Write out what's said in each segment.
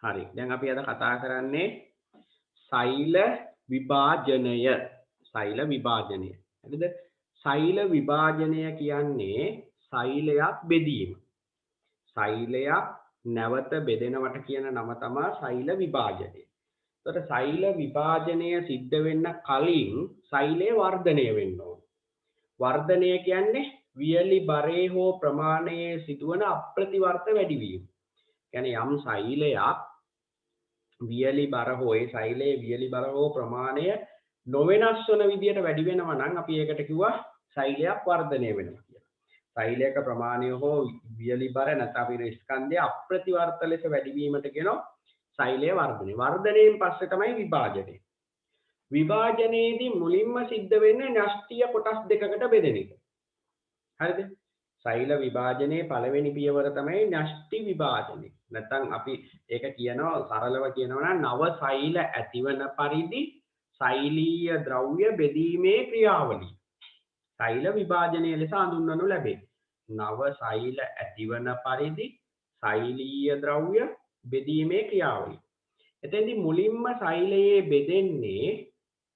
හරි. දැන් අපි අද කතා කරන්නේ සෛල විභාජනය. සෛල විභාජනය. හරිද? සෛල විභාජනය කියන්නේ සෛලයක් බෙදීම. සෛලයක් නැවත බෙදෙනවට කියන නම තමයි සෛල විභාජනය. එතකොට සෛල විභාජනය සිද්ධ වෙන්න කලින් සෛලය වර්ධනය වෙන්න ඕන. වර්ධනය කියන්නේ වියලි බරේ හෝ ප්‍රමාණයේ සිදුවන අප්‍රතිවර්ත වැඩිවීම. කියන්නේ යම් සෛලයක් වියලි බර හෝ ඒ සෛලයේ වියලි බර හෝ ප්‍රමාණය නොවෙනස් වන විදියට වැඩි වෙනවා නම් අපි ඒකට කිව්වා සෛලයක් වර්ධනය වෙනවා කියලා. සෛලයක ප්‍රමාණය හෝ වියලි බර නැත්නම් අපේ ස්කන්ධය අප්‍රතිවර්ත ලෙස වැඩි වීමට කියනවා සෛලයේ වර්ධනය. වර්ධනයෙන් පස්සේ තමයි විභාජනය. විභාජනයේදී මුලින්ම සිද්ධ වෙන්නේ න්‍යෂ්ටිය කොටස් දෙකකට බෙදෙන එක. හරිද? සෛල විභාජනයේ පළවෙනි පියවර තමයි න්‍යෂ්ටි විභාජනය. නැත්නම් අපි ඒක කියනවා සරලව කියනවා නම් නව සෛල ඇතිවන පරිදි සෛලීය ද්‍රව්‍ය බෙදීමේ ක්‍රියාවලිය. සෛල විභාජනය ලෙස හඳුන්වනු ලැබේ. නව සෛල ඇතිවන පරිදි සෛලීය ද්‍රව්‍ය බෙදීමේ ක්‍රියාවලිය. එතෙන්දී මුලින්ම සෛලයේ බෙදෙන්නේ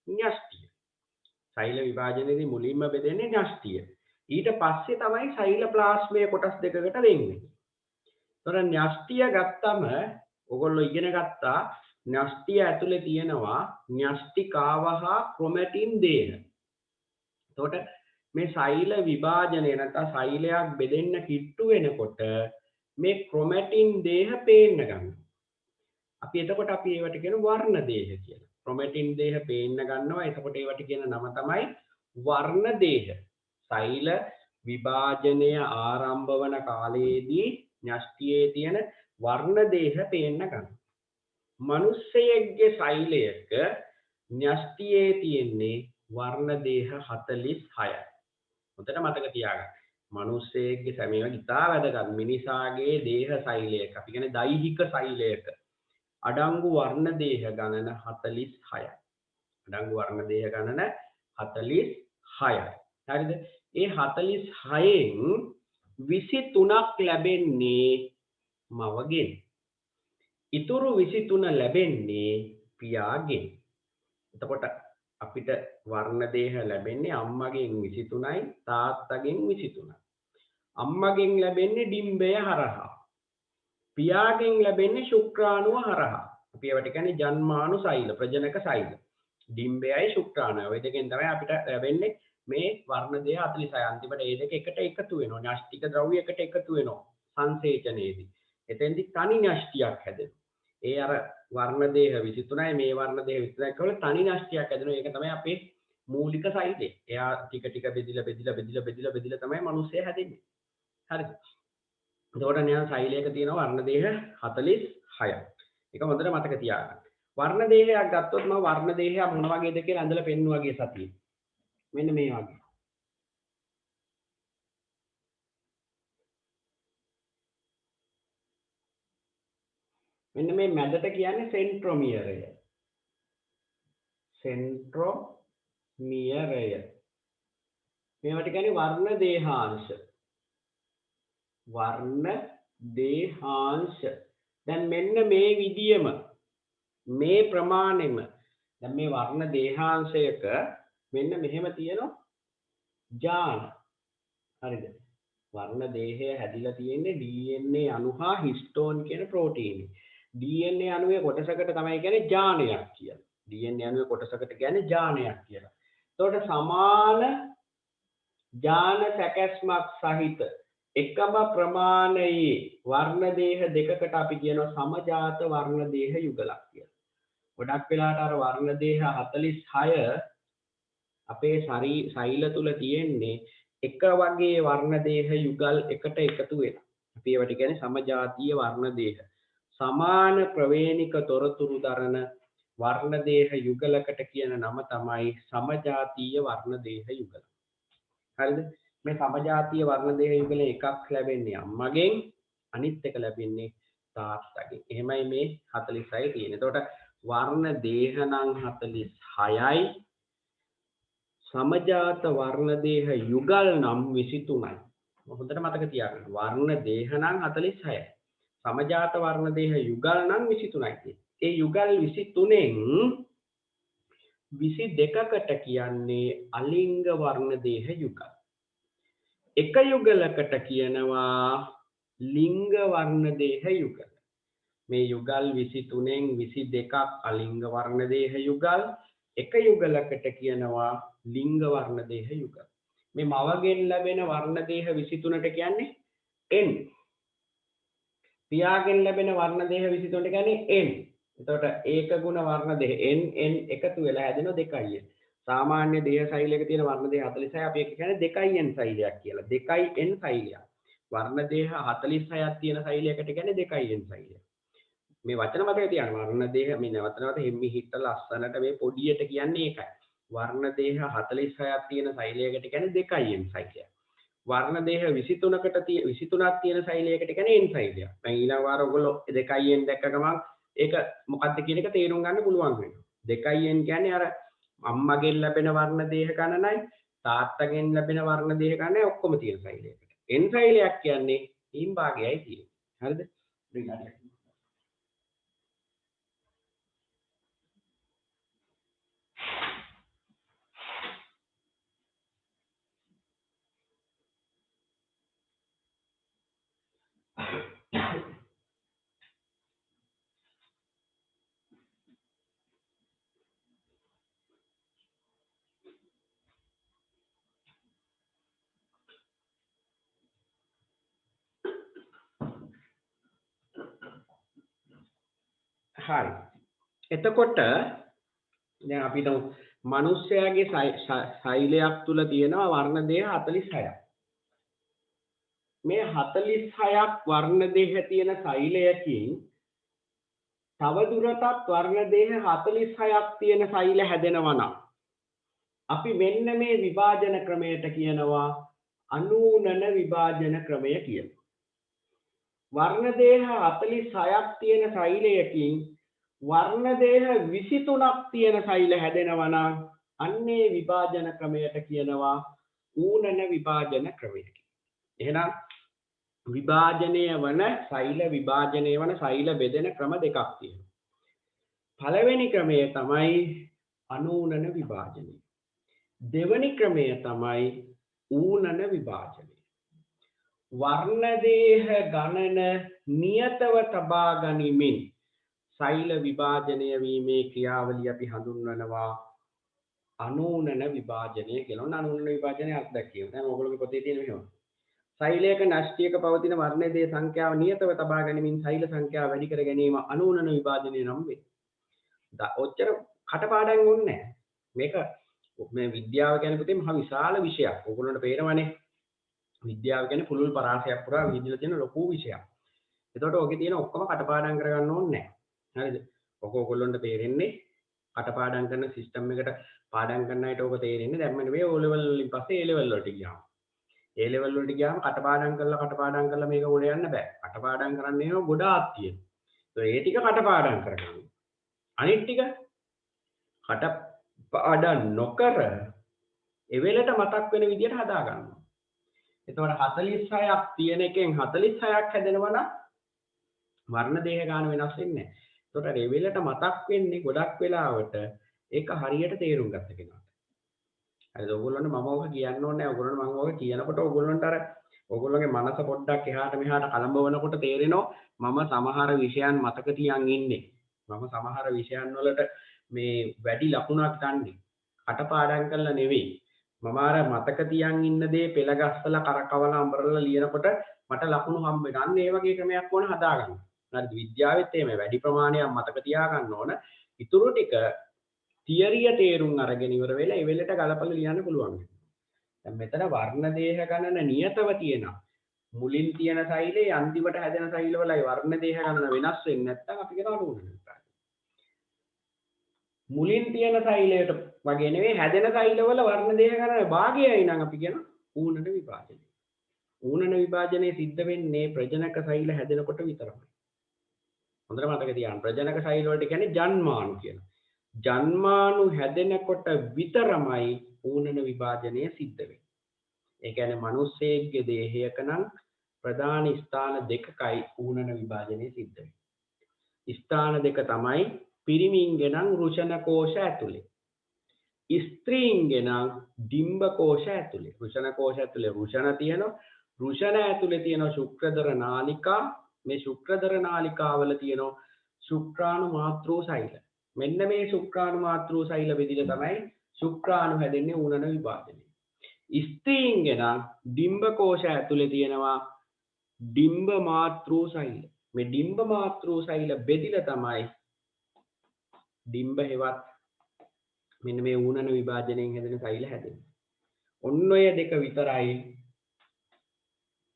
න්‍යෂ්ටිය. සෛල විභාජනයේදී මුලින්ම බෙදෙන්නේ න්‍යෂ්ටිය. ඊට පස්සේ තමයි සෛල ප්ලාස්මය කොටස් දෙකකට වෙන්නේ. ඒතර න්‍යෂ්ටිය ගත්තම ඔයගොල්ලෝ ඉගෙන ගත්තා න්‍යෂ්ටිය ඇතුලේ තියෙනවා න්‍යෂ්ටිකාව හා ක්‍රොමැටින් දේහ. එතකොට මේ සෛල විභාජනය නැත්නම් සෛලයක් බෙදෙන්න කිට්ටු වෙනකොට මේ ක්‍රොමැටින් දේහ පේන්න ගන්නවා. එතකොට අපි ඒවට කියන වර්ණ දේහ කියලා. ක්‍රොමැටින් දේහ පේන්න ගන්නවා. එතකොට ඒවට කියන නම තමයි වර්ණ දේහ. සෛල විභාජනය ආරම්භ වන කාලයේදී න්‍යෂ්ටියේ තියෙන වර්ණ දේහ පේන්න ගන්නවා. මනුස්සයෙක්ගේ සෛලයක න්‍යෂ්ටියේ තියෙන්නේ වර්ණ දේහ 46යි. හොඳට මතක තියාගන්න. මනුස්සයෙක්ගේ සමේව ඉතා වැදගත් මිනිසාගේ දේහ සෛලයක අපි කියන්නේ දෛහික සෛලයක අඩංගු වර්ණ දේහ ගණන 46යි. අඩංගු වර්ණ දේහ ගණන 46යි. හරිද? ඒ 46න් 23ක් ලැබෙන්නේ මවගෙන්. ඉතුරු 23 ලැබෙන්නේ පියාගෙන්. එතකොට අපිට වර්ණ දේහ ලැබෙන්නේ අම්මගෙන් 23යි තාත්තගෙන් 23යි. අම්මගෙන් ලැබෙන්නේ ඩිම්බය හරහා. පියාගෙන් ලැබෙන්නේ ශුක්‍රාණුව හරහා. අපි ඒවට කියන්නේ ජන්මාණු සෛල, ප්‍රජනක සෛල. ඩිම්බයයි ශුක්‍රාණුවයි. ඔය දෙකෙන් තමයි අපිට ලැබෙන්නේ මේ වර්ණ දේහ 46. අන්තිමට මේ දෙක එකට එකතු වෙනවා. න්‍යෂ්ටික ද්‍රව්‍ය එකට එකතු වෙනවා සංසේචනයේදී. එතෙන්දි තනි න්‍යෂ්ටියක් හැදෙනවා. ඒ අර වර්ණ දේහ 23යි මේ වර්ණ දේහ 23යි කියලා තනි න්‍යෂ්ටියක් හැදෙනවා. ඒක තමයි අපේ මූලික සෛලය. එයා ටික ටික බෙදිලා තමයි මිනිස්සය හැදෙන්නේ. හරිද? එතකොට න්යා සෛලයක තියෙන වර්ණ දේහ 46ක්. ඒක හොඳට මතක තියාගන්න. වර්ණ දේහයක් ගත්තොත් මම වර්ණ දේහය මොන වගේද කියලා ඇඳලා පෙන්නුවා වගේ සතියේ. මෙන්න මේ වගේ. මෙන්න මේ මැදට කියන්නේ සෙන්ට්‍රොමියරය. සෙන්ට්‍රොමියරය. මේවට කියන්නේ වර්ණ දේහාංශ. වර්ණ දේහාංශ. දැන් මෙන්න මේ විදියම මේ ප්‍රමාණෙම දැන් මේ වර්ණ දේහාංශයක මෙන්න මෙහෙම තියෙනවා ජාන. හරිද? වර්ණ දේහය හැදිලා තියෙන්නේ DNA අණු හා හිස්ටෝන් කියන ප්‍රෝටීන්. DNA අණුවේ කොටසකට තමයි කියන්නේ ජානයක් කියලා. DNA අණුවේ කොටසකට කියන්නේ ජානයක් කියලා. එතකොට සමාන ජාන සැකැස්මක් සහිත එකම ප්‍රමාණයේ වර්ණ දේහ දෙකකට අපි කියනවා සමජාත වර්ණ දේහ යුගලක් කියලා. ගොඩක් වෙලාවට අර වර්ණ දේහ 46 අපේ සෛල තුල තියෙන්නේ එක වගේ වර්ණ දේහ යුගල් එකට එකතු වෙලා. අපි ඒවට කියන්නේ සමජාතීය වර්ණ දේහ. සමාන ප්‍රවේණික තොරතුරු දරන වර්ණ දේහ යුගලකට කියන නම තමයි සමජාතීය වර්ණ දේහ යුගල. හරිද? මේ සමජාතීය වර්ණ දේහ යුගලේ එකක් ලැබෙන්නේ අම්මගෙන් අනිත් එක ලැබෙන්නේ තාත්තගෙන්. එහෙමයි මේ 46 තියෙන්නේ. එතකොට වර්ණ දේහ නම් 46යි සමජාත වර්ණ දේහ යුගල් නම් 23යි. හොඳට මතක තියාගන්න. වර්ණ දේහ නම් 46යි. සමජාත වර්ණ දේහ යුගල් නම් 23යි තියෙන්නේ. ඒ යුගල් 23න් 22කට කියන්නේ අලිංග වර්ණ දේහ යුගල්. එක යුගලකට කියනවා ලිංග වර්ණ දේහ යුගල. මේ යුගල් 23න් 22ක් අලිංග වර්ණ දේහ යුගල්, එක යුගලකට කියනවා ලිංග වර්ණ දේහ යුගල්. මේ මවගෙන් ලැබෙන වර්ණ දේහ 23ට කියන්නේ N. පියාගෙන් ලැබෙන වර්ණ දේහ 23ට කියන්නේ N. එතකොට ඒක ගුණ වර්ණ දේහ N එකතු වෙලා හැදෙන 2යි. සාමාන්‍ය දේහ සෛලයක තියෙන වර්ණ දේහ 46යි අපි ඒක කියන්නේ 2n සෛලයක් කියලා. 2n සෛලයක්. වර්ණ දේහ 46ක් තියෙන සෛලයකට කියන්නේ 2n සෛලයක්. මේ වචන මතක තියාගන්න. වර්ණ දේහ මේ නැවත නැවත හිම්මි හිට ලස්සනට මේ පොඩියට කියන්නේ ඒකයි. වර්ණ දේහ 46ක් තියෙන සෛලයකට කියන්නේ 2n සෛලයක්. වර්ණ දේහ 23කට 23ක් තියෙන සෛලයකට කියන්නේ n සෛලයක්. දැන් ඊළඟ වාර ඔයගොල්ලෝ 2n දැක්ක ගමන් ඒක මොකක්ද කියන එක තේරුම් ගන්න පුළුවන් වෙනවා. 2n කියන්නේ අර අම්මගෙන් ලැබෙන වර්ණ දේහ ගණනයි තාත්තගෙන් ලැබෙන වර්ණ දේහ ගණනයි ඔක්කොම තියෙන සෛලයකට. n සෛලයක් කියන්නේ හිම් භාගයයි තියෙන්නේ. හරිද? හරි. එතකොට දැන් අපි හිතමු මිනිස්යාගේ සෛලයක් තුල තියෙනවා වර්ණ දේහ 46ක්. මේ 46ක් වර්ණ දේහ තියෙන සෛලයකින් තව දුරටත් වර්ණ දේහ 46ක් තියෙන සෛල හැදෙනවා නම් අපි මෙන්න මේ විභාජන ක්‍රමයට කියනවා අනූනන විභාජන ක්‍රමය කියලා. වර්ණ දේහ 46ක් තියෙන සෛලයකින් වර්ණ දේහ 23ක් තියෙන සෛල හැදෙනවා නම් අන්නේ විභාජන ක්‍රමයට කියනවා ඌනන විභාජන ක්‍රමය කියලා. එහෙනම් විභාජනය වන සෛල විභාජනය වන සෛල බෙදෙන ක්‍රම දෙකක් තියෙනවා. පළවෙනි ක්‍රමය තමයි අනූනන විභාජනය. දෙවැනි ක්‍රමය තමයි ඌනන විභාජනය. වර්ණ දේහ ගණන නියතව තබා ගනිමින් සෛල විභාජනය වීමේ ක්‍රියාවලිය අපි හඳුන්වනවා අනූනන විභාජනය කියලා. අනූනන විභාජනයේ අර්ථයක් කියනවා. දැන් ඔයගොල්ලෝගේ පොතේ තියෙන මෙහෙම. සෛලයක නෂ්ටියක පවතින වර්ණ දේහ සංඛ්‍යාව නියතව තබා ගැනීමෙන් සෛල සංඛ්‍යාව වැඩි කර ගැනීම අනූනන විභාජනය නම් වේ. ඔච්චර කටපාඩම් ඕනේ නැහැ. මේක මේ විද්‍යාව කියන්නේ පුතේ මහ විශාල විෂයක්. ඔයගොල්ලන්ට පේනවනේ. විද්‍යාව කියන්නේ පුළුල් පරාසයක් පුරා විහිදලා තියෙන ලොකු විෂයක්. එතකොට ඔකේ තියෙන ඔක්කොම කටපාඩම් කරගන්න ඕනේ නැහැ. හරිද? ඔක ඔයගොල්ලන්ට තේරෙන්නේ කටපාඩම් කරන සිස්ටම් එකට පාඩම් කරන අයට ඔක තේරෙන්නේ දැම්ම නෙවෙයි O level වලින් පස්සේ A level වලට ගියාම. A level වලට ගියාම කටපාඩම් කරලා මේක උඩ යන්න බෑ. කටපාඩම් කරන්නේ නෝ ගොඩාක් තියෙනවා. ඒ ටික කටපාඩම් කරගන්න. අනිත් ටික කටපාඩම් නොකර එවෙලට මතක් වෙන විදිහට හදා ගන්නවා. එතකොට 46ක් තියෙන එකෙන් 46ක් හැදෙනවා නම් වර්ණ දේහ ගාන වෙනස් වෙන්නේ නැහැ. එතකොට එවෙලට මතක් වෙන්නේ ගොඩක් වෙලාවට ඒක හරියට තේරුම් ගත්ත කෙනාට. හරිද? ඔයගොල්ලන්ට මම ඔක කියන්න ඕනේ නැහැ. ඔයගොල්ලන්ට මම ඔක කියනකොට ඔයගොල්ලන්ට අර ඔයගොල්ලෝගේ මනස පොඩ්ඩක් එහාට මෙහාට කලඹවනකොට තේරෙනවා මම සමහර විෂයන් මතක තියන් ඉන්නේ. මම සමහර විෂයන් වලට මේ වැඩි ලකුණක් ගන්නේ. කටපාඩම් කරලා නෙවෙයි. මම අර මතක තියන් ඉන්න දේ පෙළ ගස්සලා කරකවලා අඹරලා ලියනකොට මට ලකුණු හම්බ වෙනවා. අන්න ඒ වගේ ක්‍රමයක් ඕන හදාගන්න. හරිද? විද්‍යාවෙත් එහෙම වැඩි ප්‍රමාණයක් මතක තියා ගන්න ඕන. ඊටු ටික තියරිය තේරුම් අරගෙන ඉවර වෙලා ඒ වෙලට ගලපලා ලියන්න පුළුවන්. දැන් මෙතන වර්ණ දේහ ගණන නියතව තියෙනවා. මුලින් තියෙන සෛලේ අන්තිමට හැදෙන සෛල වලයි වර්ණ දේහ ගණන වෙනස් වෙන්නේ නැත්නම් අපි කියනවා අනුනන විභාජනය. මුලින් තියෙන සෛලයට වගේ නෙවෙයි හැදෙන සෛලවල වර්ණ දේහ ගණන භාගයයි නම් අපි කියන ඌනන විභාජනය. ඌනන විභාජනය සිද්ධ වෙන්නේ ප්‍රජනක සෛල හැදෙනකොට විතරයි. හොඳට මතක තියාගන්න. ප්‍රජනක සෛල වලට කියන්නේ ජන්මාණු කියලා. ජන්මාණු හැදෙනකොට විතරමයි ඌනන විභාජනය සිද්ධ වෙන්නේ. ඒ කියන්නේ මිනිස්සෙක්ගේ දේහයක නම් ප්‍රධාන ස්ථාන දෙකකයි ඌනන විභාජනය සිද්ධ වෙන්නේ. ස්ථාන දෙක තමයි පිරිමින්ගේ නම් රුෂණ කෝෂ ඇතුලේ. ස්ත්‍රීන්ගේ නම් ඩිම්බ කෝෂ ඇතුලේ. රුෂණ කෝෂ ඇතුලේ රුෂණ තියෙනවා. රුෂණ ඇතුලේ තියෙන ශුක්‍රදර නාලිකා. මේ ශුක්‍රදර නාලිකාවල තියෙන ශුක්‍රාණු මාතෘ සෛල. මෙන්න මේ ශුක්‍රාණු මාතෘ සෛල බෙදිලා තමයි ශුක්‍රාණු හැදෙන්නේ ඌනන විභාජනයේ. ස්ත්‍රීන්ගේ නම් ඩිම්බ කෝෂ ඇතුලේ තියෙනවා ඩිම්බ මාතෘ සෛල. මේ ඩිම්බ මාතෘ සෛල බෙදිලා තමයි ඩිම්බ හෙවත් මෙන්න මේ ඌනන විභාජනයෙන් හැදෙන සෛල හැදෙන්නේ. ඔන්න ඔය දෙක විතරයි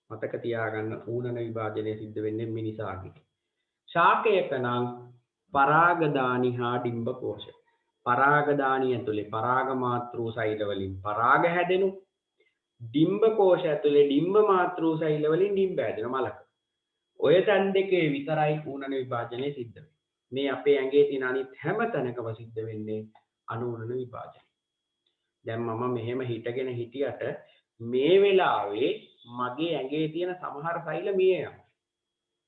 මතක තියාගන්න ඌනන විභාජනය සිද්ධ වෙන්නේ මිනිසාගේ. ශාකයක නම් පරාගදානි හා ඩිම්බ කෝෂ. පරාගදානිය ඇතුලේ පරාග මාතෘ සෛල වලින් පරාග හැදෙනු. ඩිම්බ කෝෂ ඇතුලේ ඩිම්බ මාතෘ සෛල වලින් ඩිම්බ හැදෙන මලක. ඔය තැන් දෙකේ විතරයි ඌනන විභාජනය සිද්ධ වෙන්නේ. මේ අපේ ඇඟේ තියෙන අනිත් හැම තැනකම සිද්ධ වෙන්නේ අනූනන විභාජනය. දැන් මම මෙහෙම හිටගෙන හිටියට මේ වෙලාවේ මගේ ඇඟේ තියෙන සමහර සෛල මිය යනවා.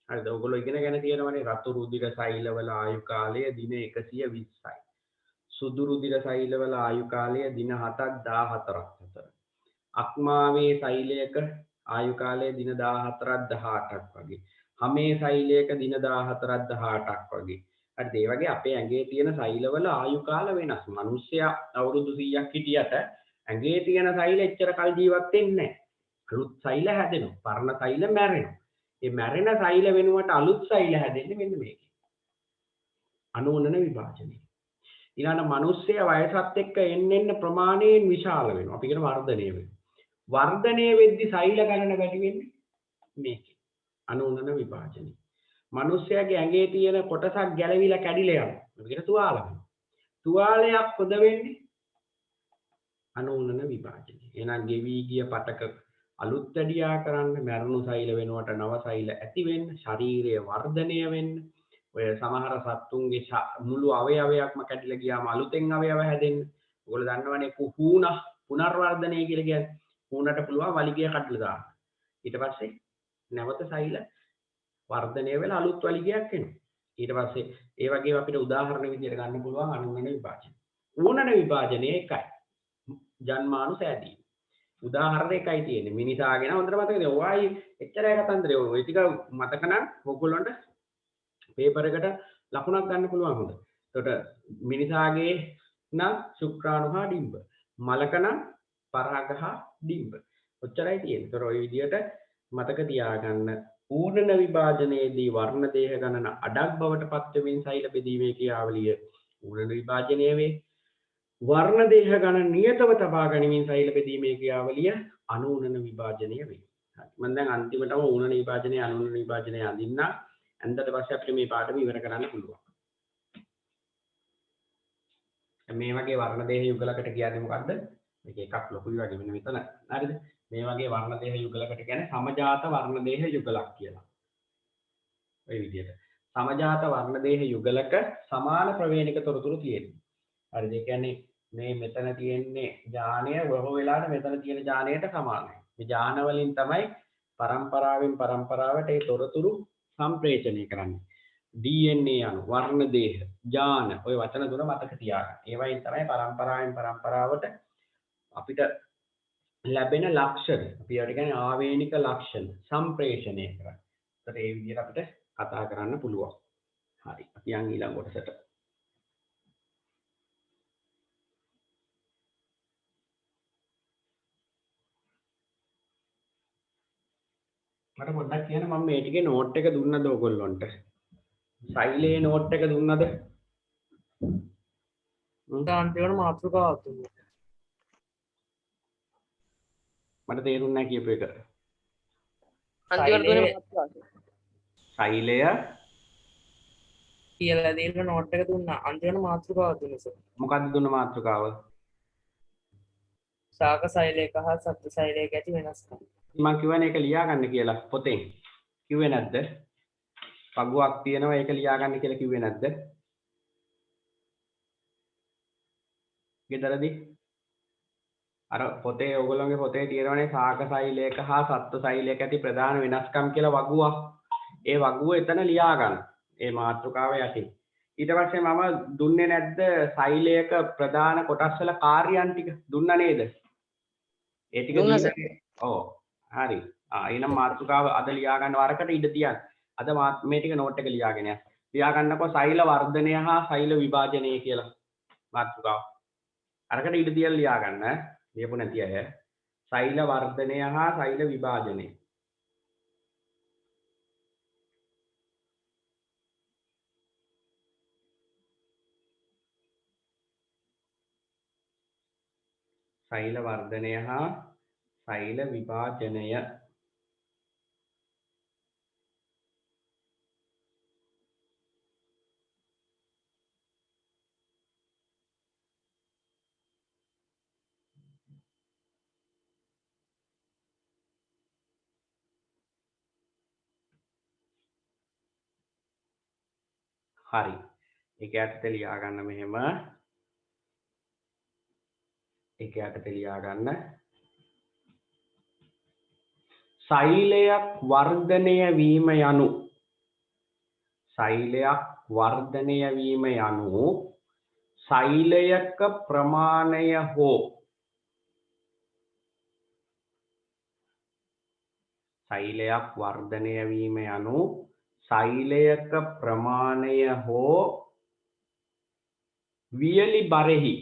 හරිද? ඔයගොල්ලෝ ඉගෙනගෙන තියෙනවනේ රතු රුධිර සෛලවල ආයු කාලය දින 120යි. සුදු රුධිර සෛලවල ආයු කාලය දින 7ක් 14ක් අතර. අක්මාවේ සෛලයක ආයු කාලය දින 14ක් 18ක් වගේ. හමේ සෛලයක දින 14ක් 18ක් වගේ. හරිද? ඒ වගේ අපේ ඇඟේ තියෙන සෛලවල ආයු කාල වෙනස්. මිනිස්සයා අවුරුදු 100ක් හිටියට ඇඟේ තියෙන සෛල එච්චර කල් ජීවත් වෙන්නේ නැහැ. අලුත් සෛල හැදෙනවා. පරණ සෛල මැරෙනවා. මේ මැරෙන සෛල වෙනුවට අලුත් සෛල හැදෙන්නේ මෙන්න මේකේ. අනූනන විභාජනය. ඊළඟ මිනිස්සයා වයසත් එක්ක එන්න ප්‍රමාණයෙන් විශාල වෙනවා. අපි කියන වර්ධනය වෙනවා. වර්ධනය වෙද්දි සෛල ගණන වැඩි වෙන්නේ මේකේ. අනූනන විභාජනය. මිනිස්සයාගේ ඇඟේ තියෙන කොටසක් ගැලවිලා කැඩිලා යනවා. අපි කියන තුවාල වෙනවා. තුවාලයක් හොද වෙන්නේ අනූනන විභාජනය. එහෙනම් ගෙවි ගිය පටක අලුත් වැඩියා කරන්න, මරණු සෛල වෙනුවට නව සෛල ඇති වෙන්න, ශරීරයේ වර්ධනය වෙන්න. ඔය සමහර සත්තුන්ගේ මුළු අවයවයක්ම කැඩිලා ගියාම අලුතෙන් අවයව හැදෙන්න. ඔයගොල්ලෝ දන්නවනේ පුනර්වර්ධනය කියලා කියන්නේ. හුණට පුළුවන් වලිගය කඩලා දාන්න. ඊට පස්සේ නැවත සෛල වර්ධනය වෙලා අලුත් වලිගයක් එනවා. ඊට පස්සේ ඒ වගේම අපිට උදාහරණ විදිහට ගන්න පුළුවන් අනූනන විභාජනය. ඌනන විභාජනය එකයි. ජන්මානු සෑදීම. උදාහරණ එකයි තියෙන්නේ. මිනිසාගෙන හොඳට මතකද? ඔයයි එච්චරයි කතන්දරේ. ඔය ටික මතක නම් ඔයගොල්ලන්ට පේපර් එකට ලකුණක් ගන්න පුළුවන් හොඳ. එතකොට මිනිසාගේ නම් ශුක්‍රාණු හා ඩිම්බ. මලක නම් පරාග හා ඩිම්බ. ඔච්චරයි තියෙන්නේ. ඒතර ඔය විදිහට මතක තියාගන්න ඌනන විභාජනයේදී වර්ණ දේහ ගණන අඩක් බවට පත් වෙමින් සෛල බෙදීමේ ක්‍රියාවලිය ඌනන විභාජනය වේ. වර්ණ දේහ ගණන නියතව තබා ගැනීමෙන් සෛල බෙදීමේ ක්‍රියාවලිය අනූනන විභාජනය වේ. හරි. මම දැන් අන්තිමටම ඌනන විභාජනය අනූනන විභාජනය අඳින්න. ඇන්දට පස්සේ අපිට මේ පාඩම ඉවර කරන්න පුළුවන්. මේ වගේ වර්ණ දේහ යුගලකට කියන්නේ මොකද්ද? මේක එකක් ලොකුයි වගේ මෙන්න මෙතන. හරිද? මේ වගේ වර්ණ දේහ යුගලකට කියන්නේ සමජාත වර්ණ දේහ යුගලක් කියලා. ඔය විදිහට. සමජාත වර්ණ දේහ යුගලක සමාන ප්‍රවේණික තොරතුරු තියෙනවා. හරිද? ඒ කියන්නේ මේ මෙතන තියෙන්නේ ඥානය බොහෝ වෙලාවට මෙතන තියෙන ඥානයට සමානයි. මේ ඥාන වලින් තමයි පරම්පරාවෙන් පරම්පරාවට ඒ තොරතුරු සම්ප්‍රේෂණය කරන්නේ. DNA අණු, වර්ණ දේහ, ඥාන ඔය වචන තුන මතක තියාගන්න. ඒවයින් තමයි පරම්පරාවෙන් පරම්පරාවට අපිට ලැබෙන ලක්ෂණ. අපි ඒවට කියන්නේ ආවේනික ලක්ෂණ සම්ප්‍රේෂණය කරන්නේ. ඒතර ඒ විදිහට අපිට කතා කරන්න පුළුවන්. හරි. අපි යන් ඊළඟ කොටසට. මට පොඩ්ඩක් කියන්න මම මේ ටිකේ නෝට් එක දුන්නද ඔයගොල්ලන්ට? සෛලේ නෝට් එක දුන්නද? අන්තිමට මාතෘකාවක් දුන්නා. මට තේරුන්නේ නැහැ කියපු එක. අන්තිමට දුන්නේ මාතෘකාවක්. සෛලය කියලා දෙන්න නෝට් එක දුන්නා. අන්තිමට මාතෘකාවක් දුන්නා සර්. මොකද්ද දුන්න මාතෘකාව? ශාක සෛලයක හා සත්ත්ව සෛලයක ඇති වෙනස්කම්. මම කියවනේ ඒක ලියා ගන්න කියලා පොතෙන්. කිව්වේ නැද්ද? පගුවක් තියෙනවා ඒක ලියා ගන්න කියලා කිව්වේ නැද්ද? ගෙදරදී අර පොතේ ඔයගොල්ලෝගේ පොතේ තියෙනවනේ සාක සෛලයක හා සත්ත්ව සෛලයක ඇති ප්‍රධාන වෙනස්කම් කියලා වගුවක්. ඒ වගුව එතන ලියා ගන්න. ඒ මාතෘකාව යටින්. ඊට පස්සේ මම දුන්නේ නැද්ද සෛලයක ප්‍රධාන කොටස් වල කාර්යයන් ටික දුන්නා නේද? ඒ ටික දීලා ඔව් හරි. එහෙනම් මාතෘකාව අද ලියා ගන්න වරකට ඉඩ තියන්න. අද මේ ටික නෝට් එක ලියාගෙන යන්න. ලියා ගන්නකො සෛල වර්ධනය හා සෛල විභාජනය කියලා මාතෘකාව. අරකට ඉඩ තියලා ලියා ගන්න. ලියපු නැති අය. සෛල වර්ධනය හා සෛල විභාජනය. සෛල වර්ධනය හා සෛල විභාජනය. හරි. ඒක යටතේ ලියා ගන්න මෙහෙම. ඒක යටතේ ලියා ගන්න. සෛලයක් වර්ධනය වීම යනු සෛලයක් වර්ධනය වීම යනු සෛලයක ප්‍රමාණය හෝ සෛලයක් වර්ධනය වීම යනු සෛලයක ප්‍රමාණය හෝ වියලි බරෙහි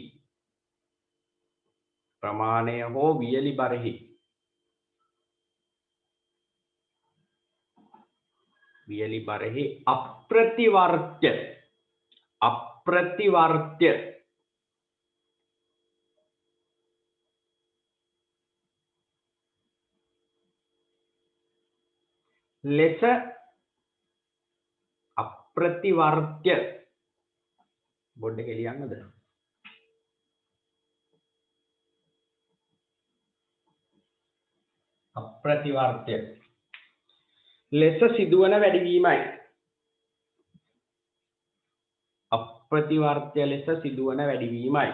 ප්‍රමාණය හෝ වියලි බරෙහි වියලි බරෙහි අප්‍රතිවර්ත්‍ය ලෙස අප්‍රතිවර්ත්‍ය බොඩ් එක ලියන්නද? අප්‍රතිවර්ත්‍ය ලෙස සිදුවන වැඩිවීමයි. අප්‍රතිවර්ත්‍ය ලෙස සිදුවන වැඩිවීමයි.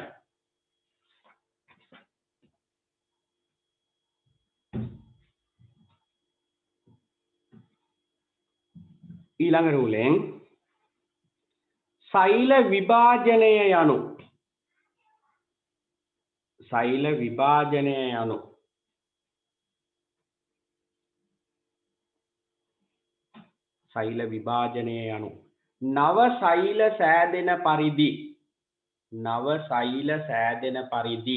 ඊළඟ රූලෙන් සෛල විභාජනය යනු සෛල විභාජනය යනු සෛල විභාජනය යනු නව සෛල සෑදෙන පරිදි නව සෛල සෑදෙන පරිදි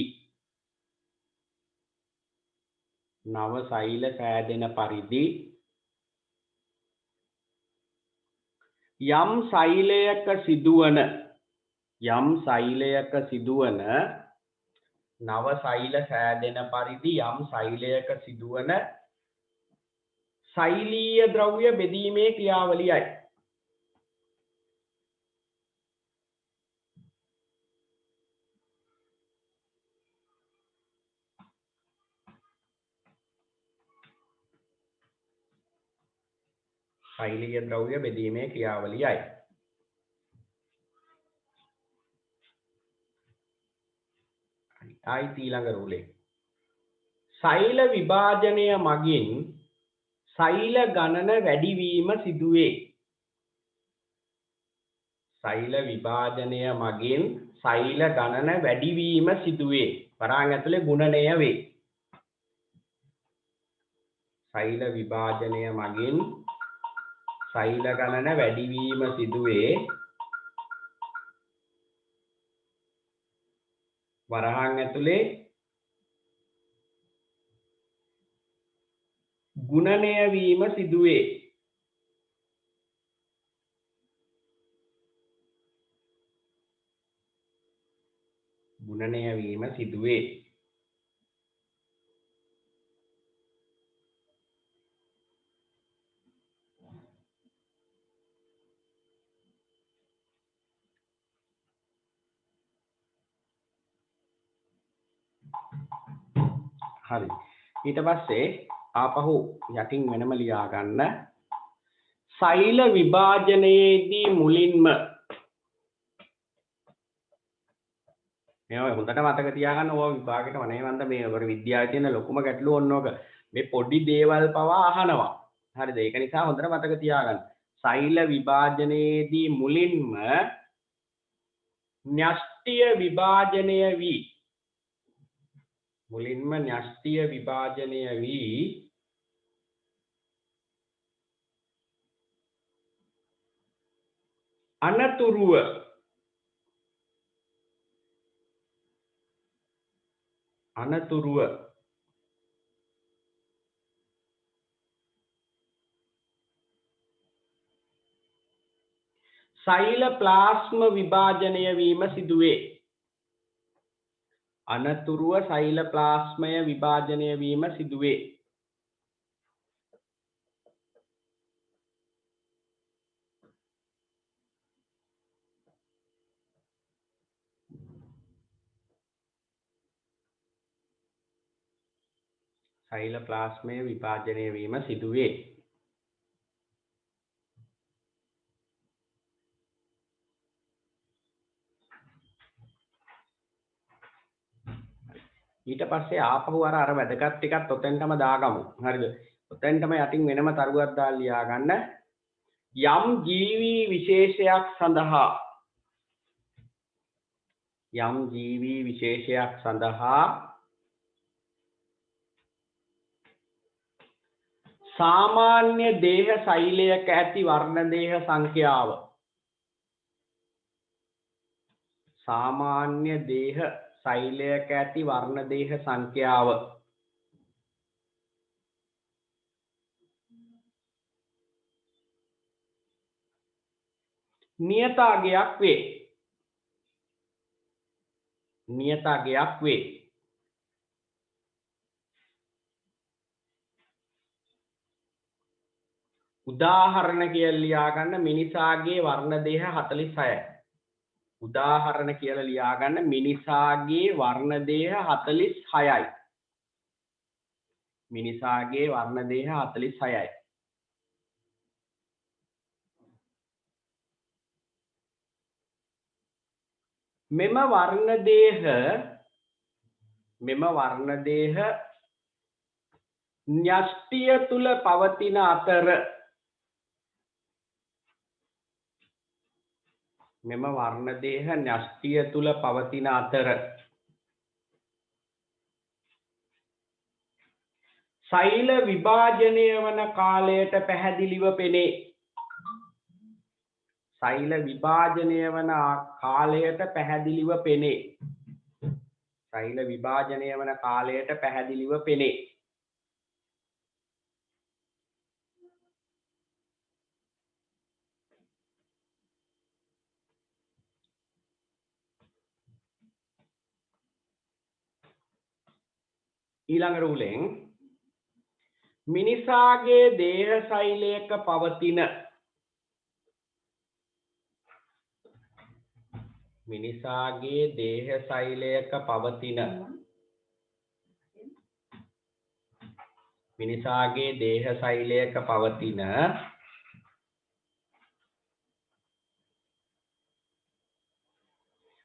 නව සෛල සෑදෙන පරිදි යම් සෛලයක සිදුවන නව සෛල සෑදෙන පරිදි යම් සෛලයක සිදුවන සෛලීය ද්‍රව්‍ය බෙදීමේ ක්‍රියාවලියයි. සෛලීය ද්‍රව්‍ය බෙදීමේ ක්‍රියාවලියයි. ආයි ඊළඟ රූලේ සෛල විභාජනය මගින් සෛල ගණන වැඩිවීම සිදුවේ. සෛල විභාජනය මගින් සෛල ගණන වැඩිවීම සිදුවේ. වරහන් ඇතුලේ ගුණනය වේ. සෛල විභාජනය මගින් සෛල ගණන වැඩිවීම සිදුවේ. වරහන් ඇතුලේ ගුණනය වීම සිදුවේ. ගුණනය වීම සිදුවේ. හරි. ඊට පස්සේ ආපහු යටින් වෙනම ලියා ගන්න. සෛල විභාජනයේදී මුලින්ම මේ හොඳට මතක තියාගන්න ඕවා විභාගෙට වනේ වන්ද මේ ඔය විද්‍යාවේ තියෙන ලොකුම ගැටලුව ඕනෝක මේ පොඩි දේවල් පවා අහනවා හරිද ඒක නිසා හොඳට මතක තියාගන්න සෛල විභාජනයේදී මුලින්ම න්‍යෂ්ටිය විභාජනය වී අනතුරුව සෛල ප්ලාස්ම විභාජනය වීම සිදුවේ. අනතුරුව සෛල ප්ලාස්මය විභාජනය වීම සිදුවේ. සෛල ප්ලාස්මය විභාජනය වීම සිදුවේ. ඊට පස්සේ ආපහු අර වැදගත් ටිකත් ඔතෙන්ටම දාගමු. හරිද? ඔතෙන්ටම යටින් වෙනම තරුවක් දාලා ලියා ගන්න. යම් ජීවී විශේෂයක් සඳහා සාමාන්‍ය දේහ සෛලයක ඇති වර්ණ දේහ සංඛ්‍යාව නියත අගයක් වේ. උදාහරණ කියලා ලියා ගන්න මිනිසාගේ වර්ණ දේහ 46යි. උදාහරණ කියලා ලියා ගන්න මිනිසාගේ වර්ණ දේහ 46යි. මෙම වර්ණ දේහ න්‍යෂ්ටිය තුල පවතින අතර සෛල විභාජනය වන කාලයට පැහැදිලිව පෙනේ. ඊළඟ රූලෙන් මිනිසාගේ දේහ සෛලයක පවතින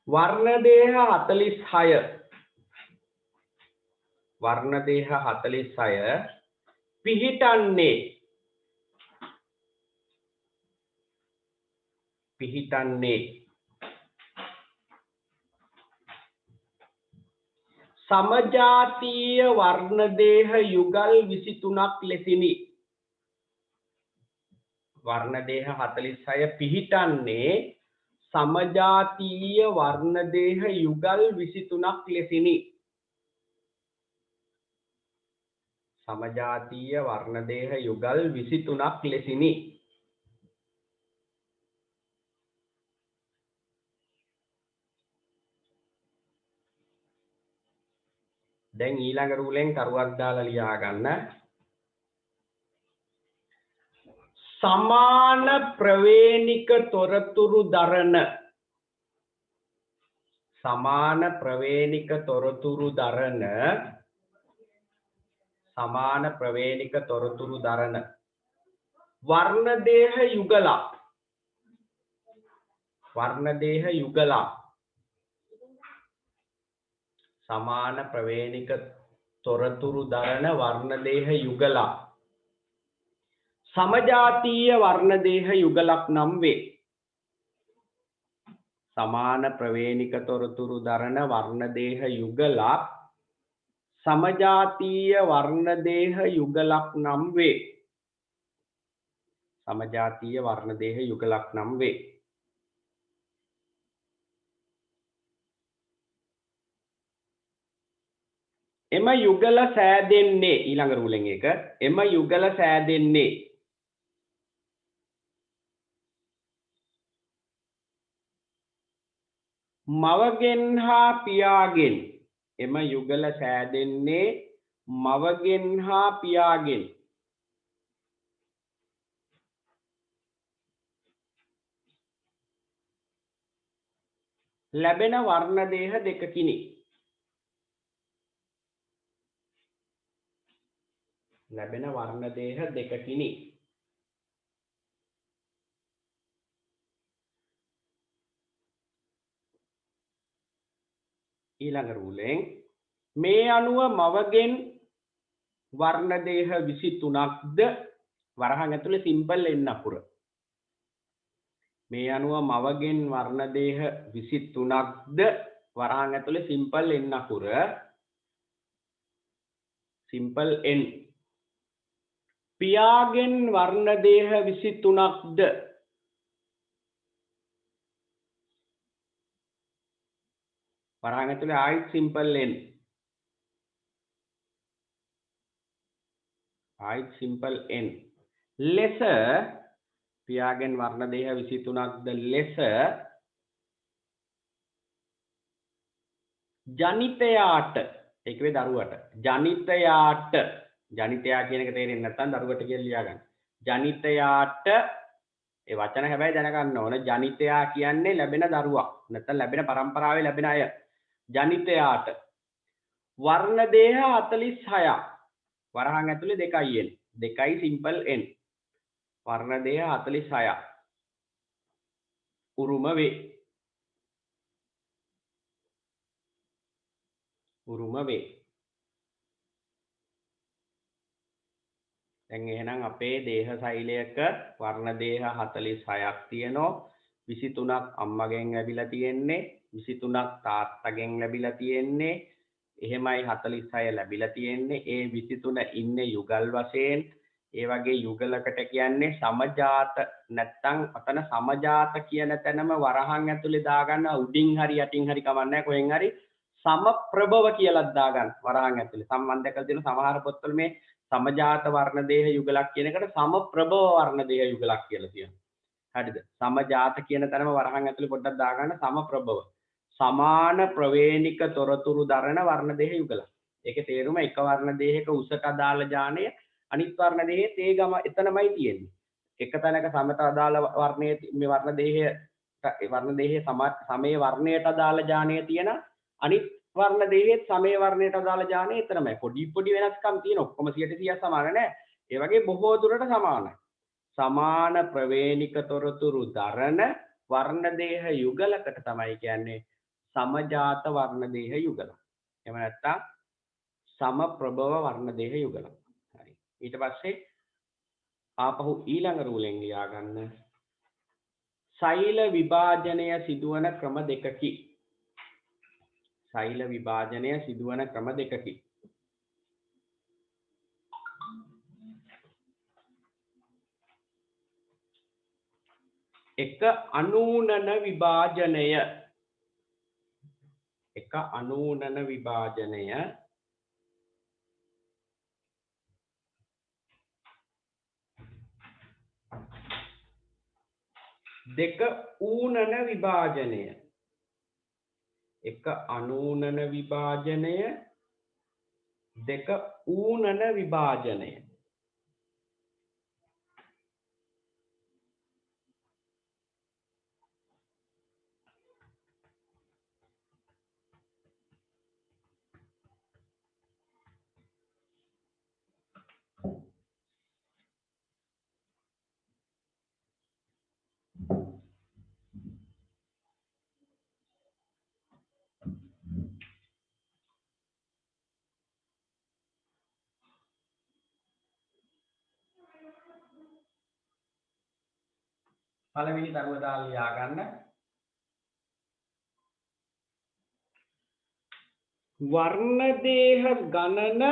වර්ණ දේහ 46 පිහිටන්නේ සමජාතීය වර්ණ දේහ යුගල් 23ක් ලෙසිනි. වර්ණ දේහ 46 පිහිටන්නේ සමජාතීය වර්ණ දේහ යුගල් 23ක් ලෙසිනි. දැන් ඊළඟ රූලෙන් කරුවක් දාලා ලියා ගන්න. සමාන ප්‍රවේණික තොරතුරු දරන වර්ණ දේහ යුගලක් සමාන ප්‍රවේණික තොරතුරු දරන වර්ණ දේහ යුගලක් සමජාතීය වර්ණ දේහ යුගලක් නම් වේ. සමාන ප්‍රවේණික තොරතුරු දරන වර්ණ දේහ යුගලක් සමජාතීය වර්ණ දේහ යුගලක් නම් වේ. සමජාතීය වර්ණ දේහ යුගලක් නම් වේ. එම යුගල සෑදෙන්නේ ඊළඟ රූලෙන් එක එම යුගල සෑදෙන්නේ මවගෙන් හා පියාගෙන්. එම යුගල සෑදෙන්නේ මවගෙන් හා පියාගෙන්. ලැබෙන වර්ණ දේහ දෙකකිනි. ලැබෙන වර්ණ දේහ දෙකකිනි. ඊළඟ රූලෙන් මේ අනුව මවගෙන් වර්ණ දේහ 23ක්ද වරහන් ඇතුලේ සිම්පල් එන්න අකුර. මේ අනුව මවගෙන් වර්ණ දේහ 23ක්ද වරහන් ඇතුලේ සිම්පල් එන්න අකුර. Simple n. පියාගෙන් වර්ණ දේහ 23ක්ද වරහන් ඇතුලේ ආයිත් සිම්පල් n. ආයිත් සිම්පල් n. ලෙස පියාගෙන් වර්ණ දේහ 23ක්ද ලෙස ජනිතයාට ඒක වේ දරුවට ජනිතයාට ජනිතයා කියන එක තේරෙන්නේ නැත්නම් දරුවට කියලා ලියා ගන්න. ජනිතයාට ඒ වචන හැබැයි දැනගන්න ඕන. ජනිතයා කියන්නේ ලැබෙන දරුවා. නැත්නම් ලැබෙන පරම්පරාවේ ලැබෙන අය. ජනිතයාට වර්ණ දේහ 46ක්. වරහන් ඇතුලේ 2යි n. 2යි සිම්පල් n. වර්ණ දේහ 46ක්. උරුම වේ. උරුම වේ. දැන් එහෙනම් අපේ දේහ සෛලයක වර්ණ දේහ 46ක් තියෙනවා. 23ක් අම්මගෙන් ලැබිලා තියෙන්නේ. 23ක් තාත්තගෙන් ලැබිලා තියෙන්නේ. එහෙමයි 46 ලැබිලා තියෙන්නේ. ඒ 23 ඉන්නේ යුගල් වශයෙන්. ඒ වගේ යුගලකට කියන්නේ සමජාත නැත්තම් අතන සමජාත කියන තැනම වරහන් ඇතුලේ දාගන්න උඩින් හරි යටින් හරි කවන්නේ කොහෙන් හරි සමප්‍රභව කියලා දාගන්න වරහන් ඇතුලේ. සම්බන්ධ කරලා තියෙන සමහර පොත්වල මේ සමජාත වර්ණ දේහ යුගලක් කියන එකට සමප්‍රභව වර්ණ දේහ යුගලක් කියලා තියෙනවා. හරිද? සමජාත කියන තැනම වරහන් ඇතුලේ පොඩ්ඩක් දාගන්න සමප්‍රභව. සමාන ප්‍රවේණික තොරතුරු දරන වර්ණ දේහ යුගලක්. ඒකේ තේරුම එක වර්ණ දේහයක උසට අදාළ ඥානය අනිත් වර්ණ දේහයේ තේ ගම එතනමයි තියෙන්නේ. එක තැනක සමත අදාළ වර්ණයේ මේ වර්ණ දේහයේ සමේ වර්ණයට අදාළ ඥානය තියෙන අනිත් වර්ණ දේහයේ සමේ වර්ණයට අදාළ ඥානය එතනමයි. පොඩි වෙනස්කම් තියෙන ඔක්කොම 100% සමාන නැහැ. ඒ වගේ බොහෝ දුරට සමානයි. සමාන ප්‍රවේණික තොරතුරු දරන වර්ණ දේහ යුගලකට තමයි කියන්නේ සමජාත වර්ණ දේහ යුගල. එහෙම නැත්නම් සමප්‍රභව වර්ණ දේහ යුගල. හරි. ඊට පස්සේ ආපහු ඊළඟ රූලෙන් ලියා ගන්න. සෛල විභාජනය සිදුවන ක්‍රම දෙකකි. සෛල විභාජනය සිදුවන ක්‍රම දෙකකි. එක අනූනන විභාජනය. එක අනූනන විභාජනය දෙක ඌනන විභාජනය. එක අනූනන විභාජනය දෙක ඌනන විභාජනය. පළවෙනි දරුව දාලා ලියා ගන්න. වර්ණ දේහ ගණන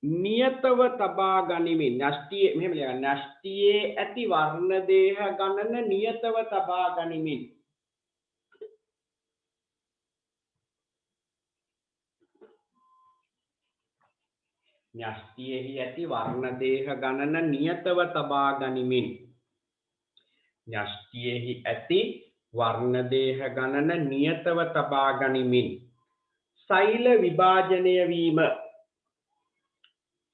නියතව තබා ගනිමින් න්‍යෂ්ටියේ මෙහෙම ලියන්න. න්‍යෂ්ටියේ ඇති වර්ණ දේහ ගණන නියතව තබා ගනිමින් න්‍යෂ්ටියෙහි ඇති වර්ණ දේහ ගණන නියතව තබා ගනිමින් න්‍යෂ්ටියෙහි ඇති වර්ණ දේහ ගණන නියතව තබා ගනිමින් සෛල විභාජනය වීම